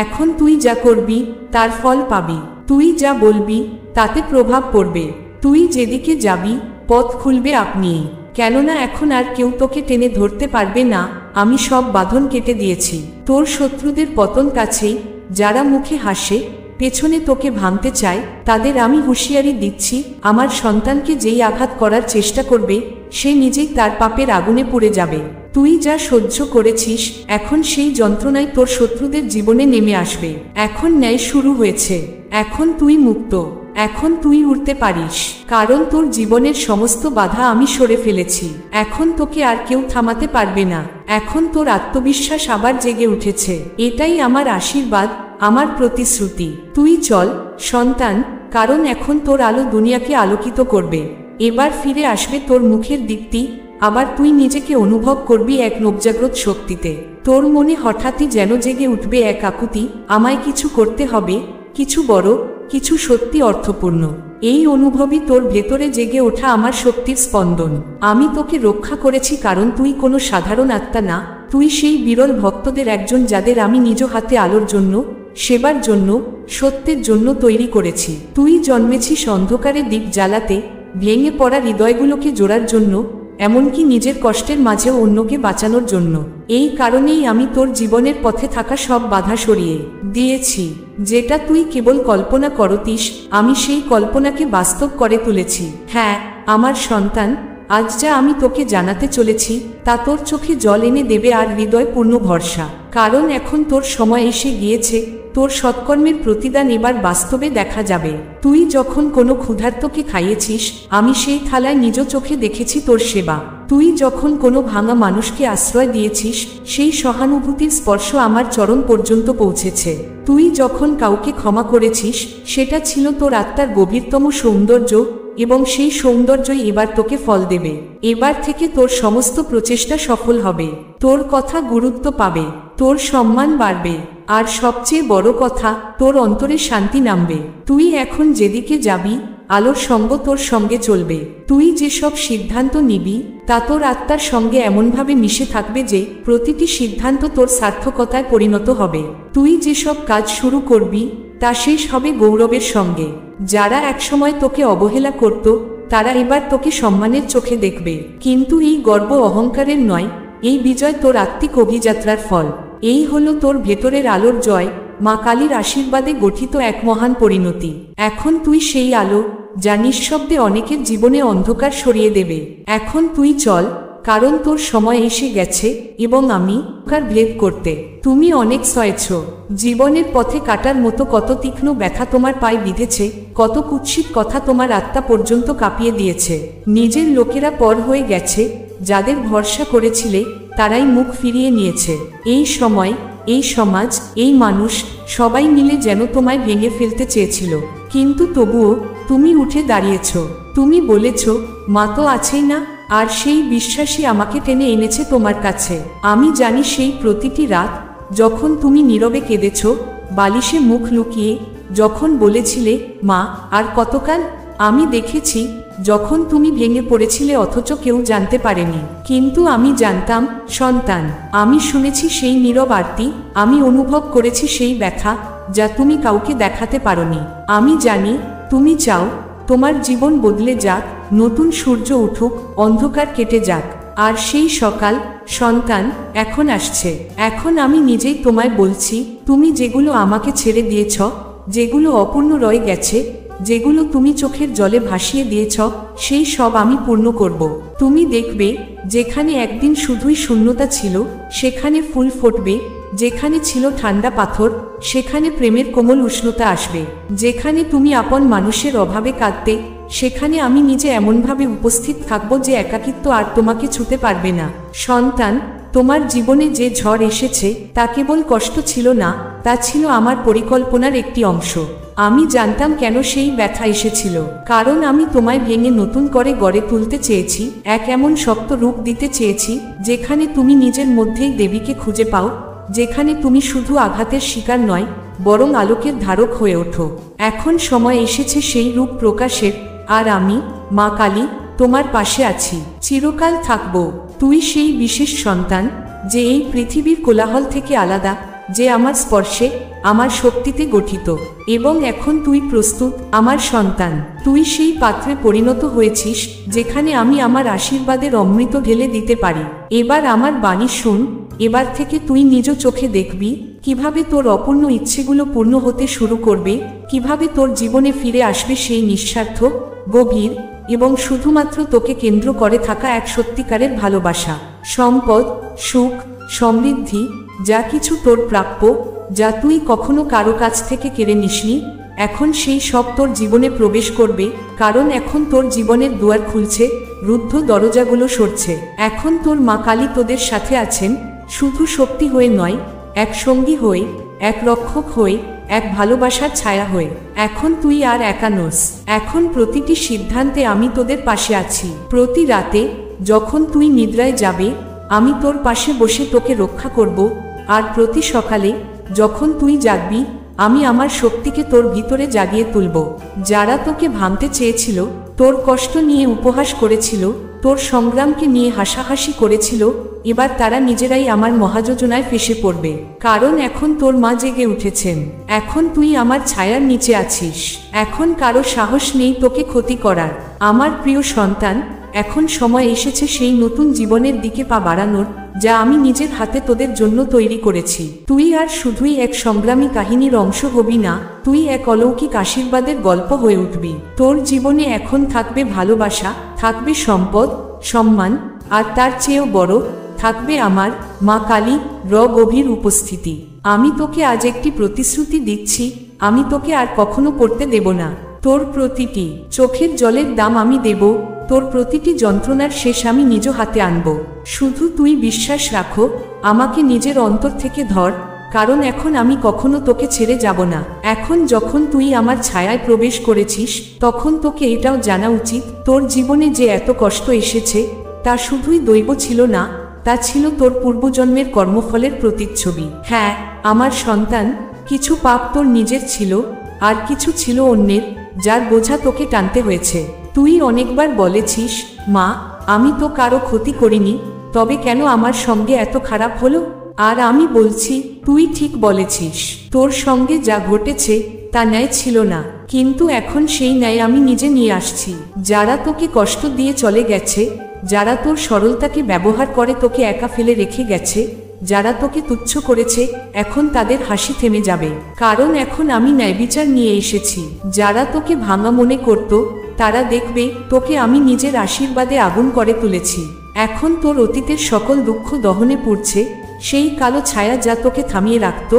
এখন তুই যা করবি তার ফল পাবি। তুই যা বলবি তাতে প্রভাব পড়বে। তুই যেদিকে যাবি পথ খুলবে আপনিই। কেননা এখন আর কেউ তোকে টেনে ধরতে পারবে না। আমি সব বাঁধন কেটে দিয়েছি। তোর শত্রুদের পতন কাছেই। যারা মুখে হাসে পেছনে তোকে ভাঙতে চায় তাদের আমি হুঁশিয়ারি দিচ্ছি, আমার সন্তানকে যেই আঘাত করার চেষ্টা করবে সে নিজেই তার পাপের আগুনে পুড়ে যাবে। তুই যা সহ্য করেছিস এখন সেই যন্ত্রণায় তোর শত্রুদের জীবনে নেমে আসবে। এখন ন্যায় শুরু হয়েছে। এখন তুই মুক্ত। এখন তুই উড়তে পারিস, কারণ তোর জীবনের সমস্ত বাধা আমি সরে ফেলেছি। এখন তোকে আর কেউ থামাতে পারবে না। এখন তোর আত্মবিশ্বাস আবার জেগে উঠেছে। এটাই আমার আশীর্বাদ, আমার প্রতিশ্রুতি। তুই চল সন্তান, কারণ এখন তোর আলো দুনিয়াকে আলোকিত করবে। এবার ফিরে আসবে তোর মুখের দীপ্তি। আবার তুই নিজেকে অনুভব করবি এক নবজাগ্রত শক্তিতে। তোর মনে হঠাৎই যেন জেগে উঠবে এক আকুতি, আমায় কিছু করতে হবে, কিছু বড়, কিছু সত্যি অর্থপূর্ণ। এই অনুভবই তোর ভেতরে জেগে ওঠা আমার শক্তির স্পন্দন। আমি তোকে রক্ষা করেছি কারণ তুই কোনো সাধারণ আত্মা না। তুই সেই বিরল ভক্তদের একজন যাদের আমি নিজ হাতে আলোর জন্য, সেবার জন্য, সত্যের জন্য তৈরি করেছি। তুই জন্মেছিস অন্ধকারে দ্বীপ জ্বালাতে, ভেঙে পড়া হৃদয়গুলোকে জোড়ার জন্য, এমনকি নিজের কষ্টের মাঝেও অন্যকে বাঁচানোর জন্য। এই কারণেই আমি তোর জীবনের পথে থাকা সব বাধা সরিয়ে দিয়েছি। যেটা তুই কেবল কল্পনা করতিস, আমি সেই কল্পনাকে বাস্তব করে তুলেছি। হ্যাঁ আমার সন্তান, আজ যা আমি তোকে জানাতে চলেছি তা তোর চোখে জল এনে দেবে আর হৃদয় পূর্ণ ভরসা। কারণ এখন তোর সময় এসে গিয়েছে। তোর সৎকর্মের প্রতিদান এবার বাস্তবে দেখা যাবে। তুই যখন কোনো ক্ষুধার্তকে খাইয়েছিস, আমি সেই থালায় নিজ চোখে দেখেছি তোর সেবা। তুই যখন কোনো ভাঙা মানুষকে আশ্রয় দিয়েছিস, সেই সহানুভূতির স্পর্শ আমার চরণ পর্যন্ত পৌঁছেছে। তুই যখন কাউকে ক্ষমা করেছিস, সেটা ছিল তোর আত্মার গভীরতম সৌন্দর্য, এবং সেই সৌন্দর্যই এবার তোকে ফল দেবে। এবার থেকে তোর সমস্ত প্রচেষ্টা সফল হবে। তোর কথা গুরুত্ব পাবে, তোর সম্মান বাড়বে, আর সবচেয়ে বড় কথা, তোর অন্তরে শান্তি নামবে। তুই এখন যেদিকে যাবি আলোর সঙ্গ তোর সঙ্গে চলবে। তুই যেসব সিদ্ধান্ত নিবি তা তোর আত্মার সঙ্গে এমনভাবে মিশে থাকবে যে প্রতিটি সিদ্ধান্ত তোর সার্থকতায় পরিণত হবে। তুই যেসব কাজ শুরু করবি তা শেষ হবে গৌরবের সঙ্গে। যারা একসময় তোকে অবহেলা করত তারা এবার তোকে সম্মানের চোখে দেখবে। কিন্তু এই গর্ব অহংকারের নয়, এই বিজয় তোর আত্মিক অভিযাত্রার ফল। এই হলো তোর ভেতরের আলোর জয়, মা কালীর আশীর্বাদে গঠিত এক মহান পরিণতি। এখন তুই সেই আলো যা নিঃশব্দে অনেকের জীবনে অন্ধকার সরিয়ে দেবে। এখন তুই চল, কারণ তোর সময় এসে গেছে এবং আমি কার ভেদ করতে। তুমি অনেক সয়েছ। জীবনের পথে কাটার মতো কত তীক্ষ্ণ ব্যথা তোমার পায়ে বিঁধেছে, কত কুৎসিত কথা তোমার আত্মা পর্যন্ত কাঁপিয়ে দিয়েছে। নিজের লোকেরা পর হয়ে গেছে, যাদের ভরসা করেছিলে তারাই মুখ ফিরিয়ে নিয়েছে। এই সময়, এই সমাজ, এই মানুষ সবাই মিলে যেন তোমায় ভেঙে ফেলতে চেয়েছিল, কিন্তু তবুও তুমি উঠে দাঁড়িয়েছ। তুমি বলেছ, মা তো আছেই না। আর সেই বিশ্বাসই আমাকে টেনে এনেছে তোমার কাছে। আমি জানি সেই প্রতিটি রাত যখন তুমি নীরবে কেঁদেছ, বালিশে মুখ লুকিয়ে, যখন বলেছিলে মা আর কতকাল। আমি দেখেছি যখন তুমি ভেঙে পড়েছিলে অথচ কেউ জানতে পারেনি, কিন্তু আমি জানতাম সন্তান। আমি শুনেছি সেই নীরব আরতি, আমি অনুভব করেছি সেই ব্যথা যা তুমি কাউকে দেখাতে পারোনি। আমি জানি তুমি চাও তোমার জীবন বদলে যাক, নতুন সূর্য উঠুক, অন্ধকার কেটে যাক। আর সেই সকাল সন্তান এখন আসছে। এখন আমি নিজেই তোমায় বলছি, তুমি যেগুলো আমাকে ছেড়ে দিয়েছ, যেগুলো অপূর্ণ রয়ে গেছে, যেগুলো তুমি চোখের জলে ভাসিয়ে দিয়েছ, সেই সব আমি পূর্ণ করব। তুমি দেখবে যেখানে একদিন শুধুই শূন্যতা ছিল সেখানে ফুল ফুটবে, যেখানে ছিল ঠান্ডা পাথর সেখানে প্রেমের কোমল উষ্ণতা আসবে, যেখানে তুমি আপন মানুষের অভাবে কাঁদতে সেখানে আমি নিজে এমনভাবে উপস্থিত থাকব যে একাকিত্ব আর তোমাকে ছুঁতে পারবে না। সন্তান, তোমার জীবনে যে ঝড় এসেছে তা কেবল কষ্ট ছিল না, তা ছিল আমার পরিকল্পনার একটি অংশ। আমি জানতাম কেন সেই ব্যথা এসেছিল, কারণ আমি তোমায় ভেঙে নতুন করে গড়ে তুলতে চেয়েছি, এক এমন শক্ত রূপ দিতে চেয়েছি যেখানে তুমি নিজের মধ্যেই দেবীকে খুঁজে পাও, যেখানে তুমি শুধু আঘাতের শিকার নয় বরং আলোকের ধারক হয়ে ওঠো। এখন সময় এসেছে সেই রূপ প্রকাশের, আর আমি, মা কালী, তোমার পাশে আছি, চিরকাল থাকবো। তুই সেই বিশেষ সন্তান, যে এই পৃথিবীর কোলাহল থেকে আলাদা, যে আমার স্পর্শে, আমার শক্তিতে গঠিত। এবং এখন তুই প্রস্তুত, আমার সন্তান। তুই সেই পাত্রে পরিণত হয়েছিস যেখানে আমি আমার আশীর্বাদের অমৃত ঢেলে দিতে পারি। এবার আমার বাণী শুন। এবার থেকে তুই নিজ চোখে দেখবি কিভাবে তোর অপূর্ণ ইচ্ছেগুলো পূর্ণ হতে শুরু করবে, কিভাবে তোর জীবনে ফিরে আসবে সেই নিঃস্বার্থ, গভীর এবং শুধুমাত্র তোকে কেন্দ্র করে থাকা এক সত্যিকারের ভালোবাসা। সম্পদ, সুখ, সমৃদ্ধি, যা কিছু তোর প্রাপ্য, যা তুই কখনো কারো কাছ থেকে কেড়ে নিসনি, এখন সেই সব তোর জীবনে প্রবেশ করবে। কারণ এখন তোর জীবনের দুয়ার খুলছে, রুদ্ধ দরজাগুলো সরছে। এখন তোর মা কালী তোদের সাথে আছেন, শুধু শক্তি হয়ে নয়, এক সঙ্গী হয়ে, এক রক্ষক হয়ে, এক ভালোবাসার ছায়া হয়ে। এখন তুই আর একা নোস। এখন প্রতিটি সিদ্ধান্তে আমি তোদের পাশে আছি। প্রতি রাতে যখন তুই নিদ্রায় যাবে, আমি তোর পাশে বসে তোকে রক্ষা করব। আর প্রতি সকালে যখন তুই জাগবি, আমি আমার শক্তিকে তোর ভিতরে জাগিয়ে তুলব। যারা তোকে ভাঙতে চেয়েছিল, তোর কষ্ট নিয়ে উপহাস করেছিল, তোর সংগ্রামকে নিয়ে হাসাহাসি করেছিল, এবার তারা নিজেরাই আমার মহাযোজনায় ফেসে পড়বে। কারণ এখন তোর মা জেগে উঠেছেন। এখন তুই আমার ছায়ার নিচে আছিস। এখন কারো সাহস নেই তোকে ক্ষতি করার। আমার প্রিয় সন্তান, এখন সময় এসেছে সেই নতুন জীবনের দিকে পা বাড়ানোর, যা আমি নিজের হাতে তোদের জন্য তৈরি করেছি। তুই আর শুধুই এক সংগ্রামী কাহিনীর অংশ হবি না, তুই এক অলৌকিক আশীর্বাদের গল্প হয়ে উঠবি। তোর জীবনে এখন থাকবে ভালোবাসা, থাকবে সম্পদ, সম্মান, আর তার চেয়েও বড় থাকবে আমার মা কালী গভীর উপস্থিতি। আমি তোকে আজ একটি প্রতিশ্রুতি দিচ্ছি, আমি তোকে আর কখনো পড়তে দেব না। তোর প্রতিটি চোখের জলের দাম আমি দেব, তোর প্রতিটি যন্ত্রণার শেষ আমি নিজ হাতে আনব। শুধু তুই বিশ্বাস রাখো, আমাকে নিজের অন্তর থেকে ধর, কারণ এখন আমি কখনো তোকে ছেড়ে যাব না। এখন যখন তুই আমার ছায়ায় প্রবেশ করেছিস, তখন তোকে এটাও জানা উচিত, তোর জীবনে যে এত কষ্ট এসেছে তা শুধুই দৈব ছিল না, তা ছিল তোর পূর্বজন্মের কর্মফলের প্রতিচ্ছবি। হ্যাঁ আমার সন্তান, কিছু পাপ তোর নিজের ছিল, আর কিছু ছিল অন্যের, যার বোঝা তোকে টানতে হয়েছে। তুই অনেকবার বলেছিস, মা আমি তো কারো ক্ষতি করিনি, তবে কেন আমার সঙ্গে এত খারাপ হলো? আর আমি বলছি, তুই ঠিক বলেছিস। তোর সঙ্গে যা ঘটেছে তা ন্যায় ছিল না, কিন্তু এখন সেই ন্যায় আমি নিজে নিয়ে আসছি। যারা তোকে কষ্ট দিয়ে চলে গেছে, যারা তোর সরলতাকে ব্যবহার করে তোকে একা ফেলে রেখে গেছে, যারা তোকে তুচ্ছ করেছে, এখন তাদের হাসি থেমে যাবে। কারণ এখন আমি ন্যায়বিচার নিয়ে এসেছি। যারা তোকে ভাঙা মনে করত, তারা দেখবে তোকে আমি নিজের আশীর্বাদে আগুন করে তুলেছি। এখন তোর অতীতের সকল দুঃখ দহনে পুড়ছে। সেই কালো ছায়া যা তোকে থামিয়ে রাখত,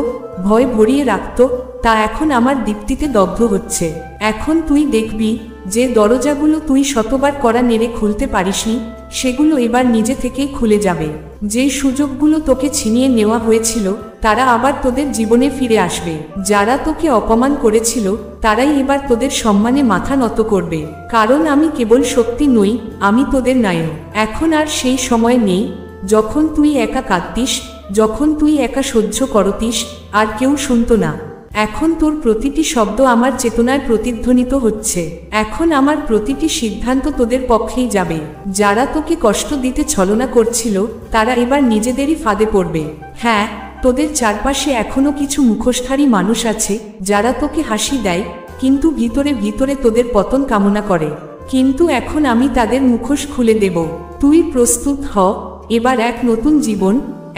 ভয় ভরিয়ে রাখত, তা এখন আমার দীপ্তিতে দগ্ধ হচ্ছে। এখন তুই দেখবি যে দরজাগুলো তুই শতবার কড়া নেড়ে খুলতে পারিসনি, সেগুলো এবার নিজে থেকেই খুলে যাবে। যে সুযোগগুলো তোকে ছিনিয়ে নেওয়া হয়েছিল, তারা আবার তোদের জীবনে ফিরে আসবে। যারা তোকে অপমান করেছিল, তারাই এবার তোদের সম্মানে মাথা নত করবে। কারণ আমি কেবল শক্তি নই, আমি তোদের নায়ক। এখন আর সেই সময় নেই যখন তুই একা কাঁদতিস, যখন তুই একা সহ্য করতিস আর কেউ শুনত না। এখন তোর প্রতিটি শব্দ আমার চেতনায় প্রতিধ্বনিত হচ্ছে। এখন আমার প্রতিটি সিদ্ধান্ত তোদের পক্ষেই যাবে। যারা তোকে কষ্ট দিতে ছলনা করছিল, তারা এবার নিজেদেরই ফাঁদে পড়বে। হ্যাঁ, তোদের চারপাশে এখনো কিছু মুখোশধারী মানুষ আছে, যারা তোকে হাসি দেয়, কিন্তু ভিতরে ভিতরে তোদের পতন কামনা করে। কিন্তু এখন আমি তাদের মুখোশ খুলে দেব। তুই প্রস্তুত হ, এবার এক নতুন জীবন,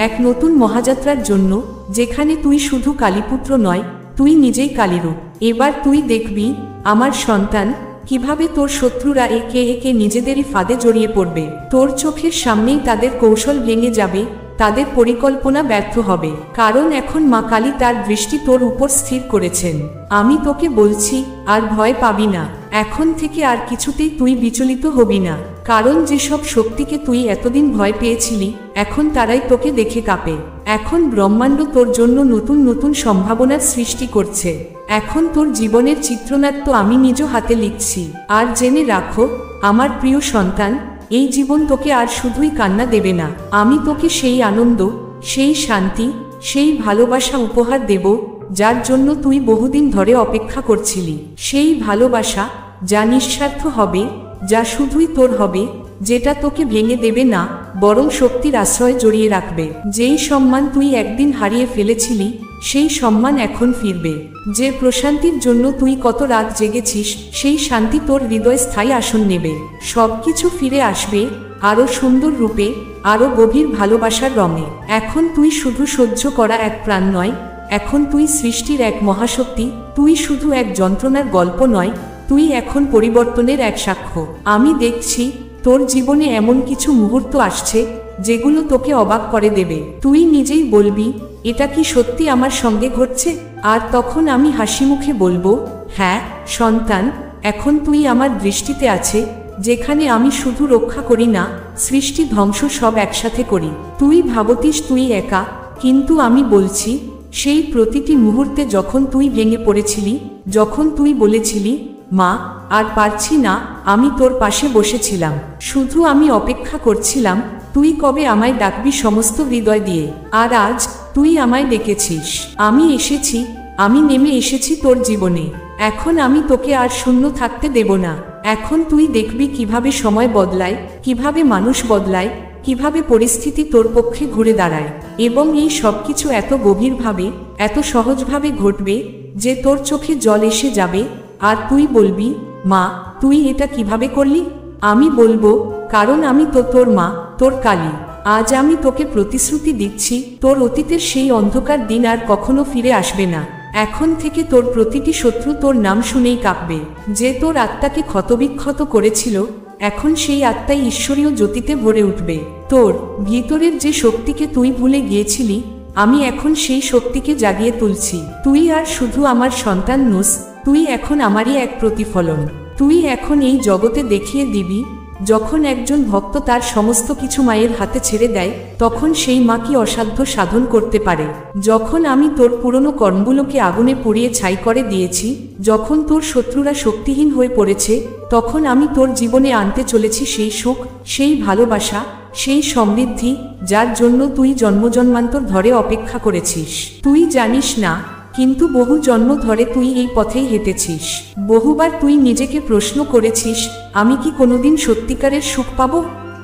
এক নতুন মহাযাত্রার জন্য, যেখানে তুই শুধু কালীপুত্র নয়, তুই নিজেই কালীরূপ। এবার তুই দেখবি আমার সন্তান, কিভাবে তোর শত্রুরা একে একে নিজেদেরই ফাঁদে জড়িয়ে পড়বে। তোর চোখের সামনেই তাদের কৌশল ভেঙে যাবে, তাদের পরিকল্পনা ব্যর্থ হবে। কারণ এখন মা কালী তার দৃষ্টি তোর উপর স্থির করেছেন। আমি তোকে বলছি, আর ভয় পাবি না। এখন থেকে আর কিছুতেই তুই বিচলিত হবি না। কারণ যেসব শক্তিকে তুই এতদিন ভয় পেয়েছিলি, এখন তারাই তোকে দেখে কাঁপে। এখন ব্রহ্মাণ্ড তোর জন্য নতুন নতুন সম্ভাবনার সৃষ্টি করছে। এখন তোর জীবনের চিত্রনাট্য আমি নিজ হাতে লিখছি। আর জেনে রাখো আমার প্রিয় সন্তান, এই জীবন তোকে আর শুধুই কান্না দেবে না, আমি তোকে সেই আনন্দ, সেই শান্তি, সেই ভালোবাসা উপহার দেব, যার জন্য তুই বহুদিন ধরে অপেক্ষা করছিলি। সেই ভালোবাসা, যা নিঃস্বার্থ হবে, যা শুধুই তোর হবে, যেটা তোকে ভেঙে দেবে না, বরং শক্তির আশ্রয় জড়িয়ে রাখবে। যেই সম্মান তুই একদিন হারিয়ে ফেলেছিলি, সেই সম্মান এখন ফিরবে। যে প্রশান্তির জন্য তুই কত রাত জেগেছিস, সেই শান্তি তোর হৃদয় স্থায়ী আসন নেবে। সবকিছু ফিরে আসবে, আরো সুন্দর রূপে, আরো গভীর ভালোবাসার রঙে। এখন তুই শুধু সহ্য করা এক প্রাণ নয়, এখন তুই সৃষ্টির এক মহাশক্তি। তুই শুধু এক যন্ত্রণার গল্প নয়, তুই এখন পরিবর্তনের এক সাক্ষ্য। আমি দেখছি তোর জীবনে এমন কিছু মুহূর্ত আসছে যেগুলো তোকে অবাক করে দেবে। তুই নিজেই বলবি, এটা কি সত্যি আমার সঙ্গে ঘটছে? আর তখন আমি হাসি মুখে বলবো, হ্যাঁ সন্তান, এখন তুই আমার দৃষ্টিতে আছে, যেখানে আমি শুধু রক্ষা করি না, সৃষ্টি ধ্বংস সব একসাথে করি। তুই ভাবতিস তুই একা, কিন্তু আমি বলছি, সেই প্রতিটি মুহূর্তে যখন তুই ভেঙে পড়েছিলি, যখন তুই বলেছিলি মা আর পারছি না, আমি তোর পাশে বসেছিলাম। শুধু আমি অপেক্ষা করছিলাম তুই কবে আমায় ডাকবি সমস্ত হৃদয় দিয়ে। আর আজ তুই আমায় ডেকেছিস। আমি এসেছি, আমি নেমে এসেছি তোর জীবনে। এখন আমি তোকে আর শূন্য থাকতে দেব না। এখন তুই দেখবি কিভাবে সময় বদলায়, কিভাবে মানুষ বদলায়, কিভাবে পরিস্থিতি তোর পক্ষে ঘুরে দাঁড়ায়। এবং এই সবকিছু এত গভীরভাবে, এত সহজভাবে ঘটবে যে তোর চোখে জল এসে যাবে। আর তুই বলবি, মা তুই এটা কিভাবে করলি? আমি বলবো, কারণ আমি তো তোর মা, তোর কালী। আজ আমি তোকে প্রতিশ্রুতি দিচ্ছি, তোর অতীতের সেই অন্ধকার দিন আর কখনো ফিরে আসবে না। এখন থেকে তোর প্রতিটি শত্রু তোর নাম শুনেই কাঁপবে। যে তোর আত্মাকে ক্ষতবিক্ষত করেছিল, এখন সেই আত্মাই ঈশ্বরীয় জ্যোতিতে ভরে উঠবে। তোর ভিতরের যে শক্তিকে তুই ভুলে গিয়েছিলি, আমি এখন সেই শক্তিকে জাগিয়ে তুলছি। তুই আর শুধু আমার সন্তান নোস, তুই এখন আমারই এক প্রতিফলন। তুই এখন এই জগতে দেখিয়ে দিবি, যখন একজন ভক্ত তার সমস্ত কিছু মায়ের হাতে ছেড়ে দেয়, তখন সেই মা কি অসাধ্য সাধন করতে পারে। যখন আমি তোর পুরনো কর্মগুলোকে আগুনে পুড়িয়ে ছাই করে দিয়েছি, যখন তোর শত্রুরা শক্তিহীন হয়ে পড়েছে, তখন আমি তোর জীবনে আনতে চলেছি সেই সুখ, সেই ভালোবাসা, সেই সমৃদ্ধি, যার জন্য তুই জন্মজন্মান্তর ধরে অপেক্ষা করেছিস। তুই জানিস না, কিন্তু বহু জন্ম ধরে তুই এই পথেই হেঁটেছিস। বহুবার তুই নিজেকে প্রশ্ন করেছিস, আমি কি কোনোদিন সত্যিকারের সুখ পাব?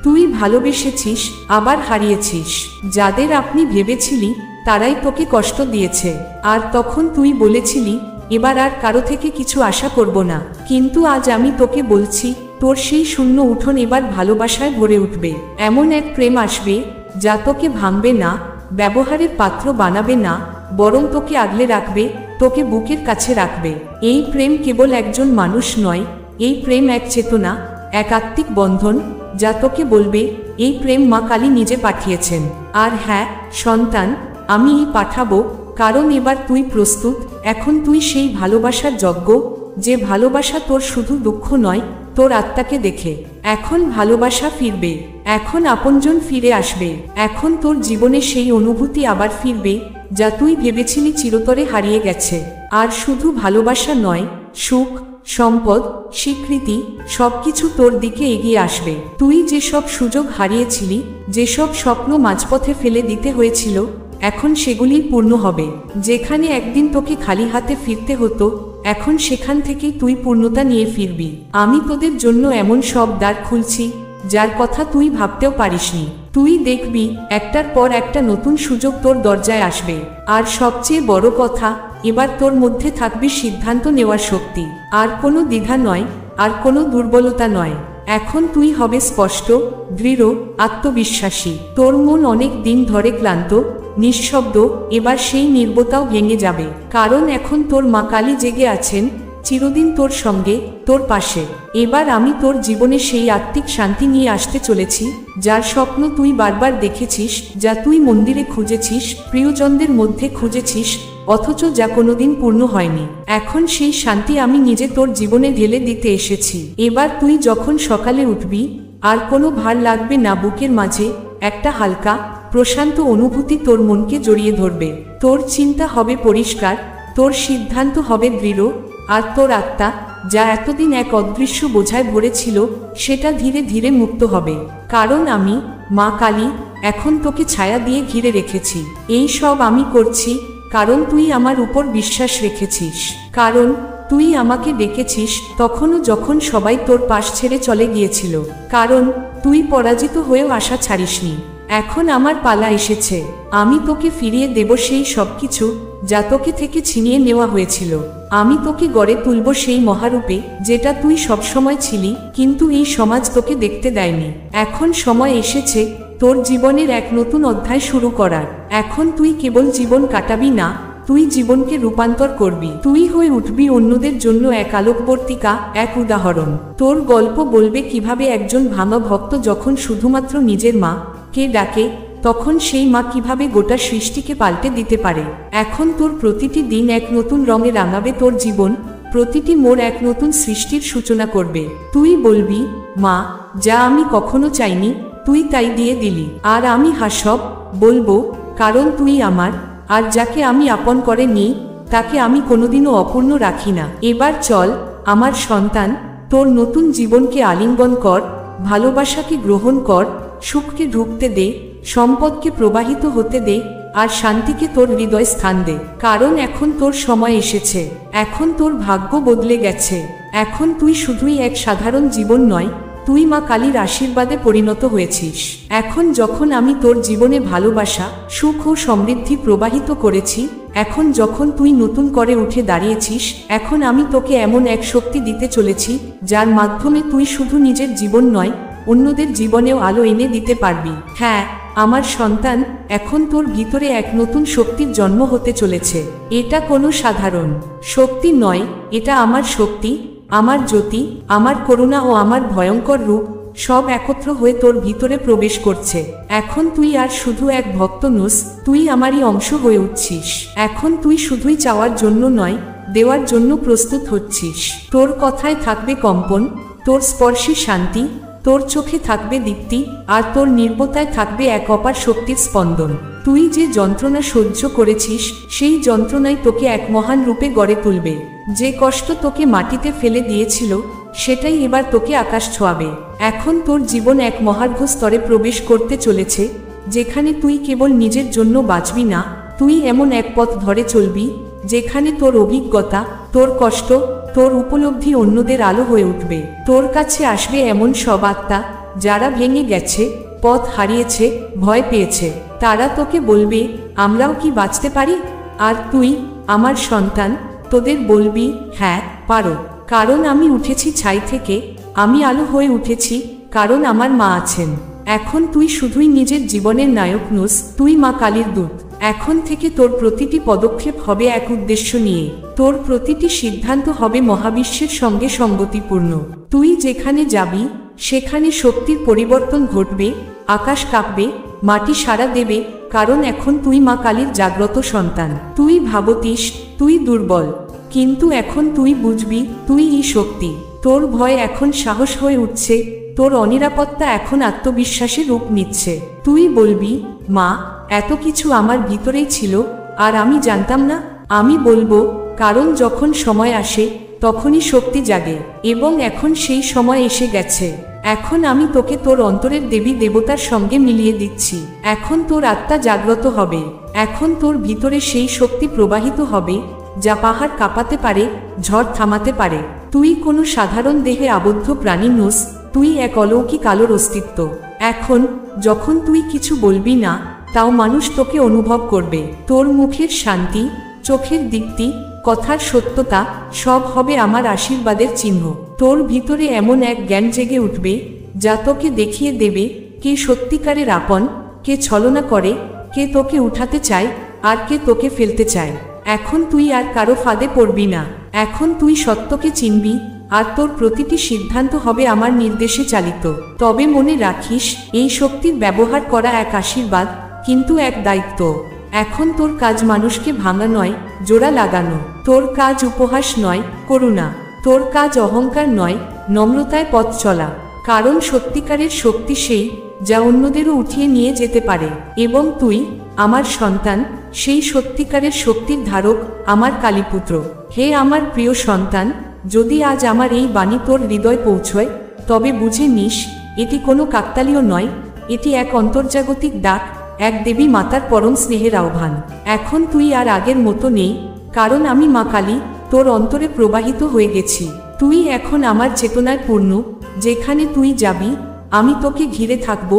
তুই ভালোবেসেছিস, আবার হারিয়েছিস। যাদের আপনি ভেবেছিলি, তারাই তোকে কষ্ট দিয়েছে। আর তখন তুই বলেছিলি, এবার আর কারো থেকে কিছু আশা করব না। কিন্তু আজ আমি তোকে বলছি, তোর সেই শূন্য উঠোন এবার ভালোবাসায় ভরে উঠবে। এমন এক প্রেম আসবে, যা তোকে ভাঙবে না, ব্যবহারের পাত্র বানাবে না, বরং তোকে আগলে রাখবে, তোকে বুকের কাছে রাখবে। এই প্রেম কেবল একজন মানুষ নয়, এই প্রেম এক চেতনা, এক আত্মিক বন্ধন, যা তোকে বলবে, এই প্রেম মা কালী নিজে পাঠিয়েছেন। আর হ্যাঁ সন্তান, আমি পাঠাবো, কারণ এবার তুই প্রস্তুত। এখন তুই সেই ভালোবাসার যজ্ঞ, যে ভালোবাসা তোর শুধু দুঃখ নয়, তোর আত্মাকে দেখে। এখন ভালোবাসা ফিরবে, এখন আপনজন ফিরে আসবে, এখন তোর জীবনে সেই অনুভূতি আবার ফিরবে, যা তুই ভেবেছিলি চিরতরে হারিয়ে গেছে। আর শুধু ভালোবাসা নয়, সুখ, সম্পদ, স্বীকৃতি, সবকিছু তোর দিকে এগিয়ে আসবে। তুই যেসব সুযোগ হারিয়েছিলি, যেসব স্বপ্ন মাঝপথে ফেলে দিতে হয়েছিল, এখন সেগুলি পূর্ণ হবে। যেখানে একদিন তোকে খালি হাতে ফিরতে হতো, এখন সেখান থেকেই তুই পূর্ণতা নিয়ে ফিরবি। আমি তোদের জন্য এমন সব দ্বার খুলছি, যার কথা তুই ভাবতেও পারিসনি। তুই দেখবি, একটার পর একটা নতুন সুযোগ তোর দরজায় আসবে। আর সবচেয়ে বড় কথা, এবার তোর মধ্যে থাকবে সিদ্ধান্ত নেওয়ার শক্তি। আর কোনো দ্বিধা নয়, আর কোনো দুর্বলতা নয়। এখন তুই হবে স্পষ্ট, দৃঢ়, আত্মবিশ্বাসী। তোর মন অনেক দিন ধরে ক্লান্ত, নিঃশব্দ, এবার সেই নীরবতাও ভেঙে যাবে। কারণ এখন তোর মা কালী জেগে আছেন, চিরদিন তোর সঙ্গে, তোর পাশে। এবার আমি তোর জীবনে সেই আত্মিক শান্তি নিয়ে আসতে চলেছি, যার স্বপ্ন তুই বারবার দেখেছিস, যা তুই মন্দিরে খুঁজেছিস, প্রিয়জনদের মধ্যে খুঁজেছিস, অথচ যা কোনোদিন পূর্ণ হয়নি। এখন সেই শান্তি আমি নিজে তোর জীবনে ঢেলে দিতে এসেছি। এবার তুই যখন সকালে উঠবি, আর কোনো ভার লাগবে না বুকের মাঝে, একটা হালকা, প্রশান্ত অনুভূতি তোর মনকে জড়িয়ে ধরবে। তোর চিন্তা হবে পরিষ্কার, তোর সিদ্ধান্ত হবে দৃঢ়, আর তোর আত্মা, যা এতদিন এক অদৃশ্য বোঝায় ভরেছিল, সেটা ধীরে ধীরে মুক্ত হবে। কারণ আমি, মা কালী, এখন তোকে ছায়া দিয়ে ঘিরে রেখেছি। এই সব আমি করছি, কারণ তুই আমার উপর বিশ্বাস রেখেছিস। কারণ তুই আমাকে ডেকেছিস তখনও, যখন সবাই তোর পাশ ছেড়ে চলে গিয়েছিল, কারণ তুই পরাজিত হয়েও আশা ছাড়িসনি। এখন আমার পালা এসেছে, আমি তোকে ফিরিয়ে দেব সেই সব কিছু যা তোকে থেকে ছিনিয়ে নেওয়া হয়েছিল। আমি তোকে গড়ে তুলব সেই মহারূপে যেটা তুই সবসময় ছিলি, কিন্তু এই সমাজ তোকে দেখতে দেয়নি। এখন সময় এসেছে তোর জীবনের এক নতুন অধ্যায় শুরু করার। এখন তুই কেবল জীবন কাটাবি না, তুই জীবনকে রূপান্তর করবি। তুই হয়ে উঠবি অন্যদের জন্য এক আলোকবর্তিকা, এক উদাহরণ। তোর গল্প বলবে কিভাবে একজন ভাঙা ভক্ত যখন শুধুমাত্র নিজের মা কে ডাকে, তখন সেই মা কিভাবে গোটা সৃষ্টিকে পাল্টে দিতে পারে। এখন তোর প্রতিটি দিন এক নতুন রঙে রাঙাবে তোর জীবন, প্রতিটি মোড় এক নতুন সৃষ্টির সূচনা করবে। তুই বলবি, মা, যা আমি কখনো চাইনি তুই তাই দিয়ে দিলি। আর আমি হাসব বলবো, কারণ তুই আমার, আর যাকে আমি আপন করে নিই তাকে আমি কোনোদিনও অপূর্ণ রাখি না। এবার চল আমার সন্তান, তোর নতুন জীবনকে আলিঙ্গন কর, ভালোবাসাকে গ্রহণ কর, সুখকে ঢুকতে দে, সম্পদকে প্রবাহিত হতে দে, আর শান্তিকে তোর হৃদয় স্থান দে। কারণ এখন তোর সময় এসেছে, এখন তোর ভাগ্য বদলে গেছে। এখন তুই শুধুই এক সাধারণ জীবন নয়, তুই মা কালীর আশীর্বাদে পরিণত হয়েছিস। এখন যখন আমি তোর জীবনে ভালোবাসা, সুখ ও সমৃদ্ধি প্রবাহিত করেছি, এখন যখন তুই নতুন করে উঠে দাঁড়িয়েছিস, এখন আমি তোকে এমন এক শক্তি দিতে চলেছি যার মাধ্যমে তুই শুধু নিজের জীবন নয়, অন্যদের জীবনেও আলো এনে দিতে পারবি। হ্যাঁ আমার সন্তান, এখন তোর ভিতরে এক নতুন শক্তির জন্ম হতে চলেছে। এটা কোনো সাধারণ শক্তি নয়, এটা আমার শক্তি, আমার জ্যোতি, আমার করুণা ও আমার ভয়ঙ্কর রূপ সব একত্র হয়ে তোর ভিতরে প্রবেশ করছে। এখন তুই আর শুধু এক ভক্ত নোস, তুই আমারই অংশ হয়ে উঠছিস। এখন তুই শুধুই চাওয়ার জন্য নয়, দেওয়ার জন্য প্রস্তুত হচ্ছিস। তোর কথায় থাকবে কম্পন, তোর স্পর্শে শান্তি, তোর চোখে থাকবে দীপ্তি, আর তোর নির্বতায় থাকবে এক অপার শক্তির স্পন্দন। তুই যে যন্ত্রণা সহ্য করেছিস, সেই যন্ত্রণাই তোকে এক মহান রূপে গড়ে তুলবে। যে কষ্ট তোকে মাটিতে ফেলে দিয়েছিল, সেটাই এবার তোকে আকাশ ছোঁয়াবে। এখন তোর জীবন এক মহার্ঘ স্তরে প্রবেশ করতে চলেছে, যেখানে তুই কেবল নিজের জন্য বাঁচবি না, তুই এমন এক পথ ধরে চলবি যেখানে তোর অভিজ্ঞতা, তোর কষ্ট, তোর উপলব্ধি অন্যদের আলো হয়ে উঠবে। তোর কাছে আসবে এমন সব আত্মা যারা ভেঙে গেছে, পথ হারিয়েছে, ভয় পেয়েছে। তারা তোকে বলবে, আমরাও কি বাঁচতে পারি? আর তুই, আমার সন্তান, তোদের বলবি, হ্যাঁ পারো। কারণ আমি উঠেছি ছাই থেকে, আমি আলো হয়ে উঠেছি, কারণ আমার মা আছেন। এখন তুই শুধুই নিজের জীবনের নায়ক নোস, তুই মা কালীর দূত। এখন থেকে তোর প্রতিটি পদক্ষেপ হবে এক উদ্দেশ্য নিয়ে, তোর প্রতিটি সিদ্ধান্ত হবে মহাবিশ্বের সঙ্গে সঙ্গতিপূর্ণ। তুই যেখানে যাবি সেখানে শক্তির পরিবর্তন ঘটবে, আকাশ কাঁপবে, মাটি সাড়া দেবে, কারণ এখন তুই মা কালীর জাগ্রত সন্তান। তুই ভাবতিস তুই দুর্বল, কিন্তু এখন তুই বুঝবি তুই এই শক্তি। তোর ভয় এখন সাহস হয়ে উঠছে, তোর অনিরাপত্তা এখন আত্মবিশ্বাসের রূপ নিচ্ছে। তুই বলবি, মা, এত কিছু আমার ভিতরেই ছিল আর আমি জানতাম না। আমি বলবো, কারণ যখন সময় আসে তখনই শক্তি জাগে, এবং এখন সেই সময় এসে গেছে। এখন আমি তোকে তোর অন্তরের দেবী দেবতার সঙ্গে মিলিয়ে দিচ্ছি। এখন তোর আত্মা জাগ্রত হবে, এখন তোর ভিতরে সেই শক্তি প্রবাহিত হবে যা পাহাড় কাঁপাতে পারে, ঝড় থামাতে পারে। তুই কোনো সাধারণ দেহে আবদ্ধ প্রাণী নোস, তুই এক অলৌকিক আলোর অস্তিত্ব। এখন যখন তুই কিছু বলবি না, তাও মানুষ তোকে অনুভব করবে। তোর মুখের শান্তি, চোখের দীপ্তি, কথার সত্যতা সব হবে আমার আশীর্বাদের চিহ্ন। তোর ভিতরে এমন এক জ্ঞান জেগে উঠবে যা তোকে দেখিয়ে দেবে কে সত্যিকারের আপন, কে ছলনা করে, কে তোকে উঠাতে চায়, আর কে তোকে ফেলতে চায়। এখন তুই আর কারো ফাঁদে পড়বি না, এখন তুই সত্যকে চিনবি, আর তোর প্রতিটি সিদ্ধান্ত হবে আমার নির্দেশে চালিত। তবে মনে রাখিস, এই শক্তির ব্যবহার করা এক আশীর্বাদ, কিন্তু এক দায়িত্ব। এখন তোর কাজ মানুষকে ভাঙা নয়, জোড়া লাগানো। তোর কাজ উপহাস নয়, করুণা। তোর কাজ অহংকার নয়, নম্রতায় পথ চলা। কারণ সত্যিকারের শক্তি সেই যা অন্যদেরও উঠিয়ে নিয়ে যেতে পারে। এবং তুই, আমার সন্তান, সেই সত্যিকারের শক্তির ধারক, আমার কালীপুত্র। হে আমার প্রিয় সন্তান, যদি আজ আমার এই বাণী তোর হৃদয় পৌঁছয়, তবে বুঝে নিস এটি কোনো কাকতালীয় নয়, এটি এক অন্তর্জাগতিক ডাক, এক দেবী মাতার পরম স্নেহের আহ্বান। এখন তুই আর আগের মতো নেই, কারণ আমি মা কালী তোর অন্তরে প্রবাহিত হয়ে গেছি। তুই এখন আমার চেতনায় পূর্ণ। যেখানে তুই যাবি আমি তোকে ঘিরে থাকব।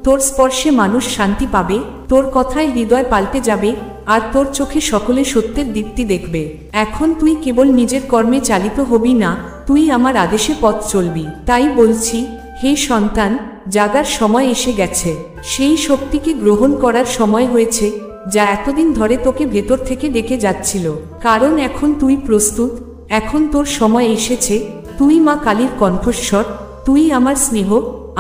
তোর স্পর্শে মানুষ শান্তি পাবে, তোর কথায় হৃদয় পাল্টে যাবে, আর তোর চোখে সকলে সত্যের দীপ্তি দেখবে। এখন তুই কেবল নিজের কর্মে চালিত হবি না, তুই আমার আদেশে পথ চলবি। তাই বলছি, হে সন্তান, জাগার সময় এসে গেছে। সেই শক্তিকে গ্রহণ করার সময় হয়েছে যা এতদিন ধরে তোকে ভেতর থেকে ডেকে যাচ্ছিল। কারণ এখন তুই প্রস্তুত, এখন তোর সময় এসেছে। তুই মা কালীর কণ্ঠস্বর, তুই আমার স্নেহ,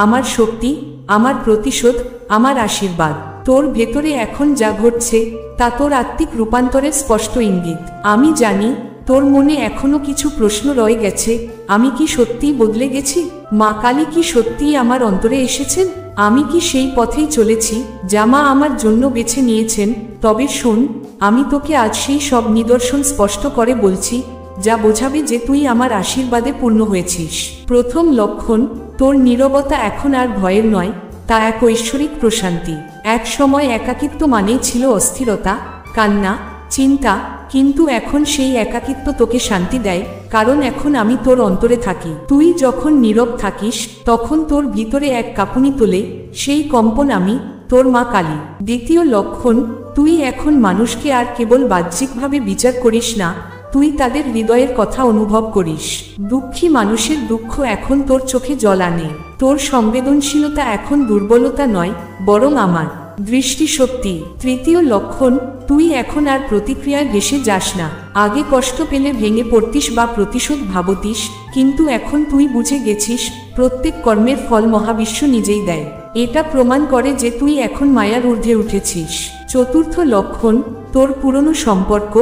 আমার শক্তি, আমার প্রতিশোধ, আমার আশীর্বাদ। তোর ভেতরে এখন যা ঘটছে তা তোর আত্মিক রূপান্তরের স্পষ্ট ইঙ্গিত। আমি জানি তোর মনে এখনো কিছু প্রশ্ন রয়ে গেছে। আমি কি সত্যিই বদলে গেছি? মা কালী কি সত্যিই আমার অন্তরে এসেছেন? আমি কি সেই পথেই চলেছি যা মা আমার জন্য বেছে নিয়েছেন? তবে শোন, আমি তোকে আজ সেই সব নিদর্শন স্পষ্ট করে বলছি যা বোঝাবে যে তুই আমার আশীর্বাদে পূর্ণ হয়েছিস। প্রথম লক্ষণ, তোর নীরবতা এখন আর ভয়ের নয়, তা এক ঐশ্বরিক প্রশান্তি। এক সময় একাকিত্ব মানেই ছিল অস্থিরতা, কান্না, চিন্তা, কিন্তু এখন সেই একাকিত্ব তোকে শান্তি দেয়, কারণ এখন আমি তোর অন্তরে থাকি। তুই যখন নীরব থাকিস তখন তোর ভিতরে এক কাঁপুনি তোলে, সেই কম্পন আমি, তোর মা কালী। দ্বিতীয় লক্ষণ, তুই এখন মানুষকে আর কেবল বাহ্যিকভাবে বিচার করিস না, তুই তাদের হৃদয়ের কথা অনুভব করিস। দুঃখী মানুষের দুঃখ এখন তোর চোখে জল আনে। তোর সংবেদনশীলতা এখন দুর্বলতা নয়, বরং আমার দৃষ্টিশক্তি। তৃতীয় লক্ষণ, তুই এখন আর প্রতিক্রিয়ায় ভেসে যাস না। আগে কষ্ট পেলে ভেঙে পড়তিস বা প্রতিশোধ ভাবতিস, কিন্তু এখন তুই বুঝে গেছিস প্রত্যেক কর্মের ফল মহাবিশ্ব নিজেই দেয়। এটা প্রমাণ করে যে তুই এখন মায়ার ঊর্ধ্বে উঠেছিস। চতুর্থ লক্ষণ, তোর পুরনো সম্পর্ক,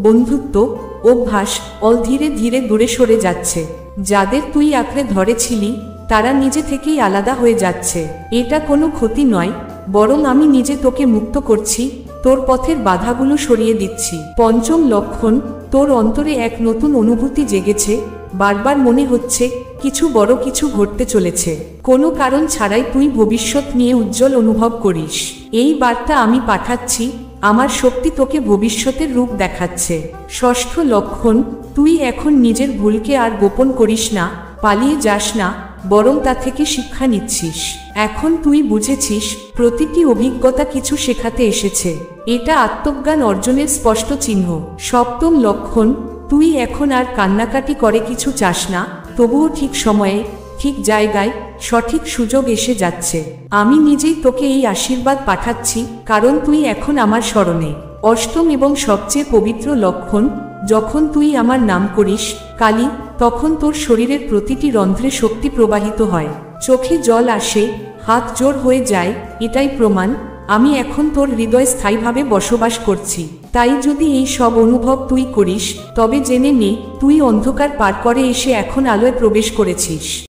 বন্ধুত্ব, অভ্যাস ধীরে ধীরে দূরে সরে যাচ্ছে। যাদের তুই আঁকড়ে ধরেছিলি তারা নিজে থেকেই আলাদা হয়ে যাচ্ছে। এটা কোনো ক্ষতি নয়, বরং আমি নিজে তোকে মুক্ত করছি, তোর পথের বাধাগুলো সরিয়ে দিচ্ছি। পঞ্চম লক্ষণ, তোর অন্তরে এক নতুন অনুভূতি জেগেছে। বারবার মনে হচ্ছে কিছু বড় কিছু ঘটতে চলেছে। কোনো কারণ ছাড়াই তুই ভবিষ্যৎ নিয়ে উজ্জ্বল অনুভব করিস। এই বার্তা আমি পাঠাচ্ছি, আমার শক্তি তোকে ভবিষ্যতের রূপ দেখাচ্ছে। ষষ্ঠ লক্ষণ, তুই এখন নিজের ভুলকে আর গোপন করিস না, পালিয়ে যাস না, বরং তা থেকে শিক্ষা নিচ্ছিস। এখন তুই বুঝেছিস প্রতিটি অভিজ্ঞতা কিছু শেখাতে এসেছে। এটা আত্মজ্ঞান অর্জনের স্পষ্ট চিহ্ন। সপ্তম লক্ষণ, তুই এখন আর কান্নাকাটি করে কিছু চাস না, তবুও ঠিক সময়ে, ঠিক জায়গায় সঠিক সুযোগ এসে যাচ্ছে। আমি নিজেই তোকে এই আশীর্বাদ পাঠাচ্ছি, কারণ তুই এখন আমার স্মরণে। অষ্টম এবং সবচেয়ে পবিত্র লক্ষণ, যখন তুই আমার নাম করিস কালী, তখন তোর শরীরের প্রতিটি রন্ধ্রে শক্তি প্রবাহিত হয়, চোখে জল আসে, হাত জোর হয়ে যায়। এটাই প্রমাণ আমি এখন তোর হৃদয়ে স্থায়ীভাবে বসবাস করছি। তাই যদি এই সব অনুভব তুই করিস, তবে জেনে নে তুই অন্ধকার পার করে এসে এখন আলোয় প্রবেশ করেছিস।